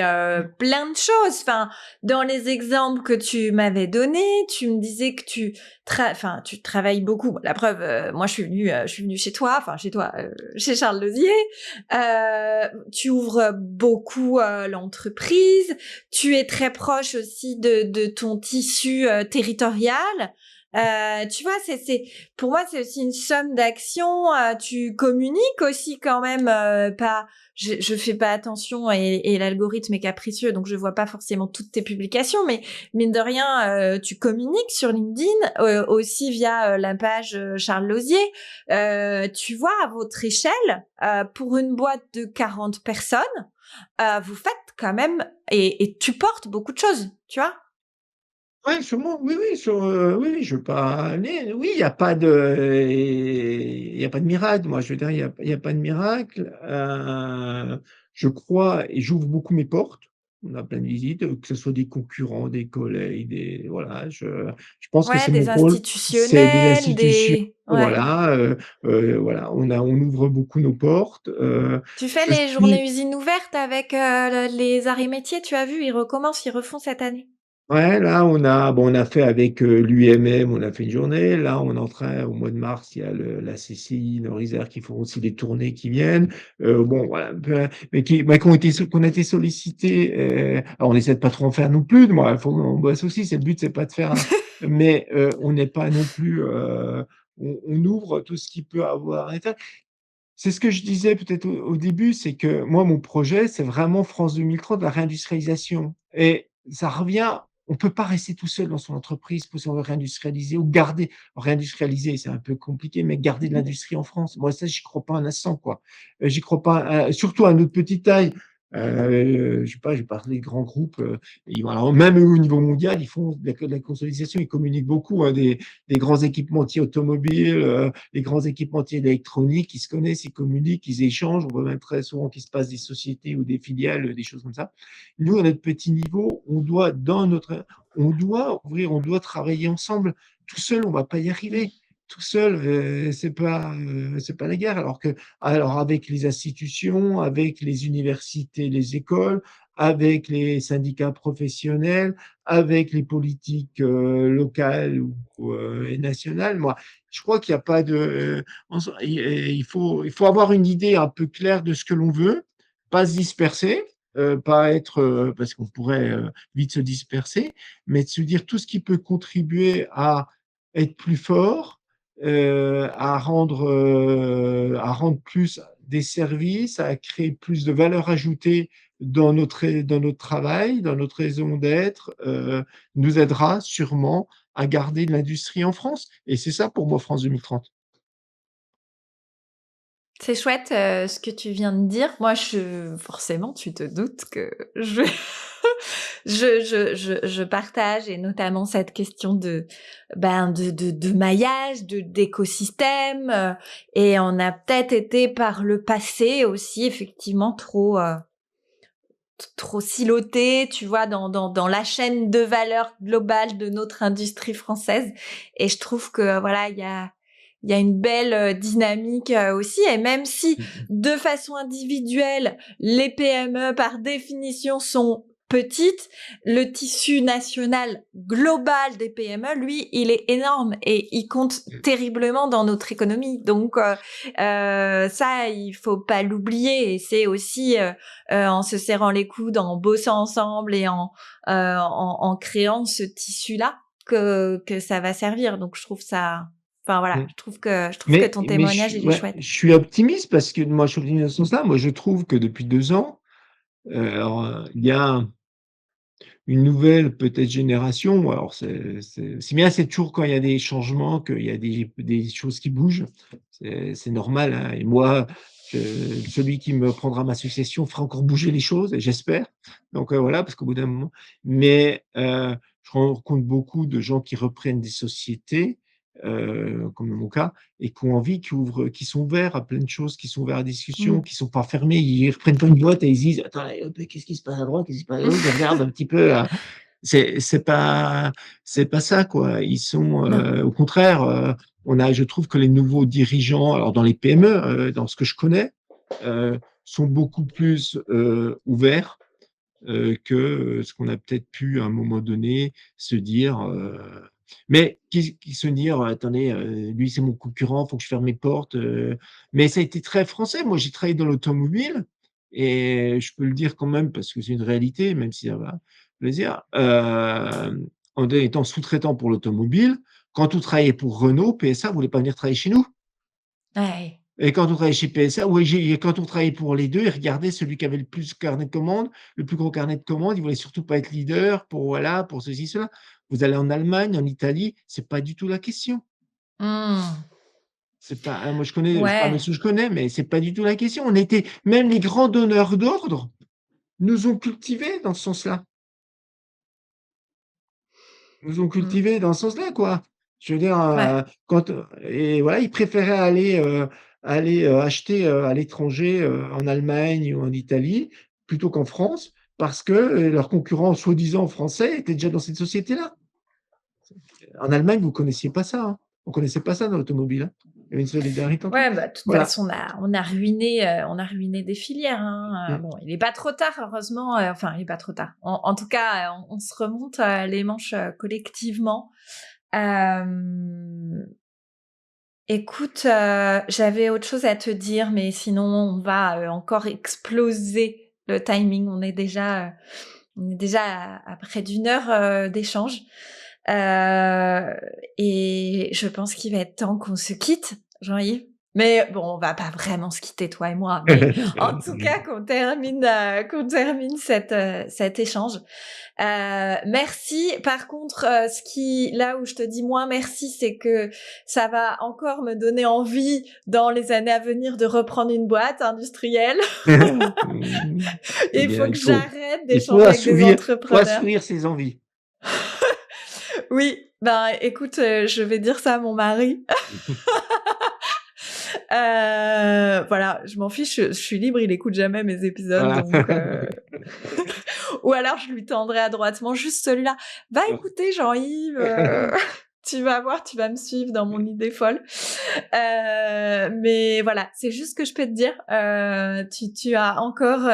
plein de choses. Enfin, dans les exemples que tu m'avais donnés, tu me disais que enfin, tu travailles beaucoup. La preuve, moi, je suis venue chez toi, enfin, chez toi, chez Charles Lozier. Tu ouvres beaucoup l'entreprise. Tu es très proche aussi de ton tissu territorial. Tu vois, pour moi, c'est aussi une somme d'actions. Tu communiques aussi quand même pas. Je fais pas attention et l'algorithme est capricieux, donc je vois pas forcément toutes tes publications, mais mine de rien, tu communiques sur LinkedIn aussi via la page Charles Lozier. Tu vois, à votre échelle, pour une boîte de 40 personnes, vous faites quand même et tu portes beaucoup de choses, tu vois. Ouais, sûrement, oui, oui, oui, oui, je veux pas aller oui, il y a pas de miracle. Moi, je veux dire, il y a pas de miracle. Je crois et j'ouvre beaucoup mes portes. On a plein de visites, que ce soit des concurrents, des collègues, voilà, je pense que Ouais, c'est mon des rôle. C'est des institutionnels, institutions, ouais. voilà, voilà, on ouvre beaucoup nos portes, Tu fais je les suis journées usines ouvertes avec les arts et métiers, tu as vu, ils recommencent, ils refont cette année. Ouais, là, on a fait avec, l'UMM, on a fait une journée. Là, on est en train au mois de mars, il y a la CCI, Norisère qui font aussi des tournées qui viennent. Bon, voilà, mais qu'on a été sollicités, alors on essaie de pas trop en faire non plus, moi, il faut on bosse aussi, c'est le but, c'est pas de faire mais on n'est pas non plus, on ouvre tout ce qui peut avoir à l'intérieur. C'est ce que je disais peut-être au début, c'est que moi, mon projet, c'est vraiment France 2030, la réindustrialisation et ça revient on peut pas rester tout seul dans son entreprise si on veut réindustrialiser ou garder réindustrialiser, c'est un peu compliqué, mais garder de l'industrie en France. Moi, ça, j'y crois pas un instant, quoi. J'y crois pas, surtout à notre petite taille. Je sais pas, j'ai parlé de grands groupes, alors même eux, au niveau mondial, ils font de la consolidation, ils communiquent beaucoup, hein, des grands équipementiers automobiles, les grands équipementiers d'électronique, ils se connaissent, ils communiquent, ils échangent. On voit même très souvent qu'il se passe des sociétés ou des filiales, des choses comme ça. Nous, à notre petit niveau, on doit ouvrir, on doit travailler ensemble. Tout seul, on va pas y arriver. Tout seul, c'est pas la guerre. Alors avec les institutions, avec les universités, les écoles, avec les syndicats professionnels, avec les politiques locales et nationales. Moi, je crois qu'il n'y a pas de. Il faut avoir une idée un peu claire de ce que l'on veut, pas se disperser, pas être. Parce qu'on pourrait vite se disperser, mais de se dire tout ce qui peut contribuer à être plus fort, à rendre plus des services, à créer plus de valeur ajoutée dans notre travail, dans notre raison d'être, nous aidera sûrement à garder de l'industrie en France. Et c'est ça pour moi, France 2030. C'est chouette, ce que tu viens de dire. Moi, forcément, tu te doutes que je je partage et notamment cette question de maillage, d'écosystème, et on a peut-être été par le passé aussi effectivement trop siloté, tu vois, dans la chaîne de valeur globale de notre industrie française. Et je trouve que voilà, il y a une belle dynamique aussi. Et même si de façon individuelle, les PME par définition sont petites, le tissu national global des PME, lui, il est énorme et il compte terriblement dans notre économie. Donc ça, il faut pas l'oublier. Et c'est aussi en se serrant les coudes, en bossant ensemble et en créant ce tissu-là que ça va servir. Donc je trouve ça, enfin voilà, je trouve que ton témoignage il est Ouais, chouette. je suis optimiste parce que moi, je suis optimiste dans ce sens-là. Moi, je trouve que depuis 2 ans, il y a une nouvelle peut-être génération. Alors, c'est bien, c'est toujours quand il y a des changements qu'il y a des choses qui bougent. C'est normal, hein. Et moi, celui qui me prendra ma succession fera encore bouger les choses, et j'espère. Donc voilà, parce qu'au bout d'un moment, mais je rencontre beaucoup de gens qui reprennent des sociétés, comme dans mon cas, et qui ont envie, qui sont ouverts à plein de choses, qui sont ouverts à la discussion, Mm. qui sont pas fermés. Ils reprennent pas une boîte et ils se disent: «Attends, qu'est-ce qui se passe à droite? Qu'est-ce qui se passe à gauche?» Ils regardent un petit peu, c'est c'est pas c'est pas ça, quoi. Ils sont, Non. au contraire, je trouve que les nouveaux dirigeants, alors dans les PME, dans ce que je connais, sont beaucoup plus, ouverts, que, ce qu'on a peut-être pu à un moment donné se dire, mais qui se dire: «Attendez, lui c'est mon concurrent, faut que je ferme mes portes», mais ça a été très français. Moi, j'ai travaillé dans l'automobile et je peux le dire quand même parce que c'est une réalité, même si ça va plaisir, en étant sous-traitant pour l'automobile, quand on travaillait pour Renault, PSA voulait pas venir travailler chez nous. Ouais. Et quand on travaillait chez PSA, ouais, quand on travaillait pour les 2, ils regardaient celui qui avait le plus carnet de commandes, le plus gros carnet de commandes. Ils voulaient surtout pas être leader pour voilà, pour ceci, cela. Vous allez en Allemagne, en Italie, c'est pas du tout la question. Mm. C'est pas moi je parle de Ouais. ceux que je connais, mais c'est pas du tout la question. On était même les grands donneurs d'ordre nous ont cultivés dans ce sens-là. Nous ont Mm. cultivés dans ce sens-là, quoi. Je veux dire, Ouais. et voilà, ils préféraient acheter, à l'étranger, en Allemagne ou en Italie, plutôt qu'en France, parce que, leurs concurrents soi-disant français étaient déjà dans cette société-là. En Allemagne, vous connaissiez pas ça, hein. On connaissait pas ça dans l'automobile, hein. Il y avait une solidarité entre eux. Ouais, bah, de toute Voilà. façon, on a ruiné des filières, hein. Mmh. Bon, il est pas trop tard, heureusement. Enfin, il est pas trop tard. En tout cas, on se remonte les manches collectivement. Euh, Écoute, j'avais autre chose à te dire, mais sinon, on va encore exploser le timing. On est déjà à près d'1 heure d'échange. Et je pense qu'il va être temps qu'on se quitte, Jean-Yves. Mais bon, on va pas vraiment se quitter, toi et moi. Mais en tout cas, qu'on termine cet échange. Merci. Par contre, là où je te dis moins merci, c'est que ça va encore me donner envie dans les années à venir de reprendre une boîte industrielle. Eh Il faut bien, que j'arrête il faut d'échanger avec des entrepreneurs. assouvir ses envies. Oui, ben écoute, je vais dire ça à mon mari. Voilà, je m'en fiche, je suis libre, il écoute jamais mes épisodes, Voilà. donc ou alors je lui tendrai adroitement juste celui-là. Va écouter Jean-Yves, tu vas voir, tu vas me suivre dans mon idée folle. Mais voilà, c'est juste ce que je peux te dire. Tu as encore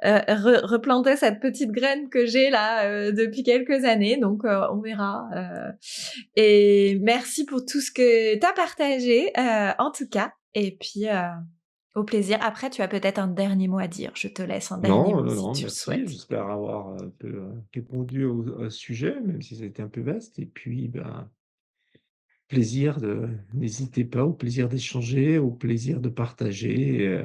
replanté cette petite graine que j'ai là depuis quelques années, donc on verra. Et merci pour tout ce que tu as partagé, en tout cas. Et puis, au plaisir. Après, tu as peut-être un dernier mot à dire. Je te laisse un dernier Non, mot non, si non, tu le merci. souhaites. J'espère avoir un peu répondu au sujet, même si c'était un peu vaste. Et puis, ben, n'hésitez pas, au plaisir d'échanger, au plaisir de partager.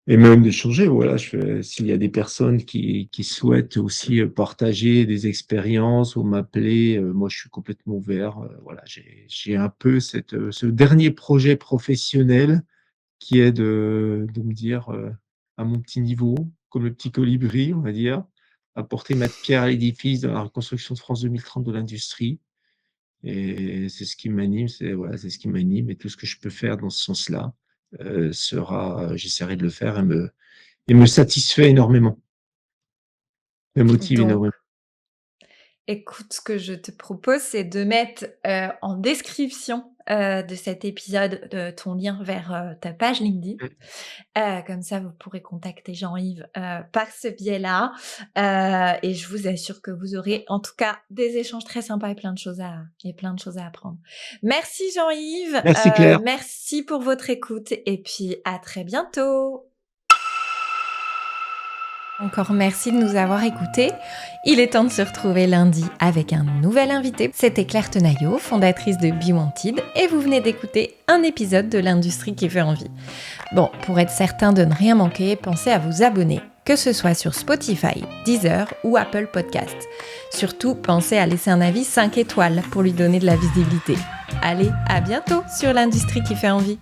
Et même d'échanger, voilà, s'il y a des personnes qui souhaitent aussi partager des expériences ou m'appeler, moi je suis complètement ouvert. Voilà, j'ai un peu ce dernier projet professionnel qui est de me dire à mon petit niveau, comme le petit colibri, on va dire, apporter ma pierre à l'édifice dans la reconstruction de France 2030 de l'industrie. Et c'est ce qui m'anime, c'est ce qui m'anime, et tout ce que je peux faire dans ce sens-là j'essaierai de le faire et me satisfait énormément, me motive Donc, énormément. écoute, ce que je te propose, c'est de mettre en description de cet épisode ton lien vers ta page LinkedIn. Comme ça, vous pourrez contacter Jean-Yves par ce biais-là. Et je vous assure que vous aurez en tout cas des échanges très sympas et plein de choses à apprendre. Merci Jean-Yves. Merci Claire. Merci pour votre écoute et puis à très bientôt. Encore merci de nous avoir écoutés. Il est temps de se retrouver lundi avec un nouvel invité. C'était Claire Tenaillot, fondatrice de Be Wanted, et vous venez d'écouter un épisode de l'industrie qui fait envie. Bon, pour être certain de ne rien manquer, pensez à vous abonner, que ce soit sur Spotify, Deezer ou Apple Podcast. Surtout, pensez à laisser un avis 5 étoiles pour lui donner de la visibilité. Allez, à bientôt sur l'industrie qui fait envie.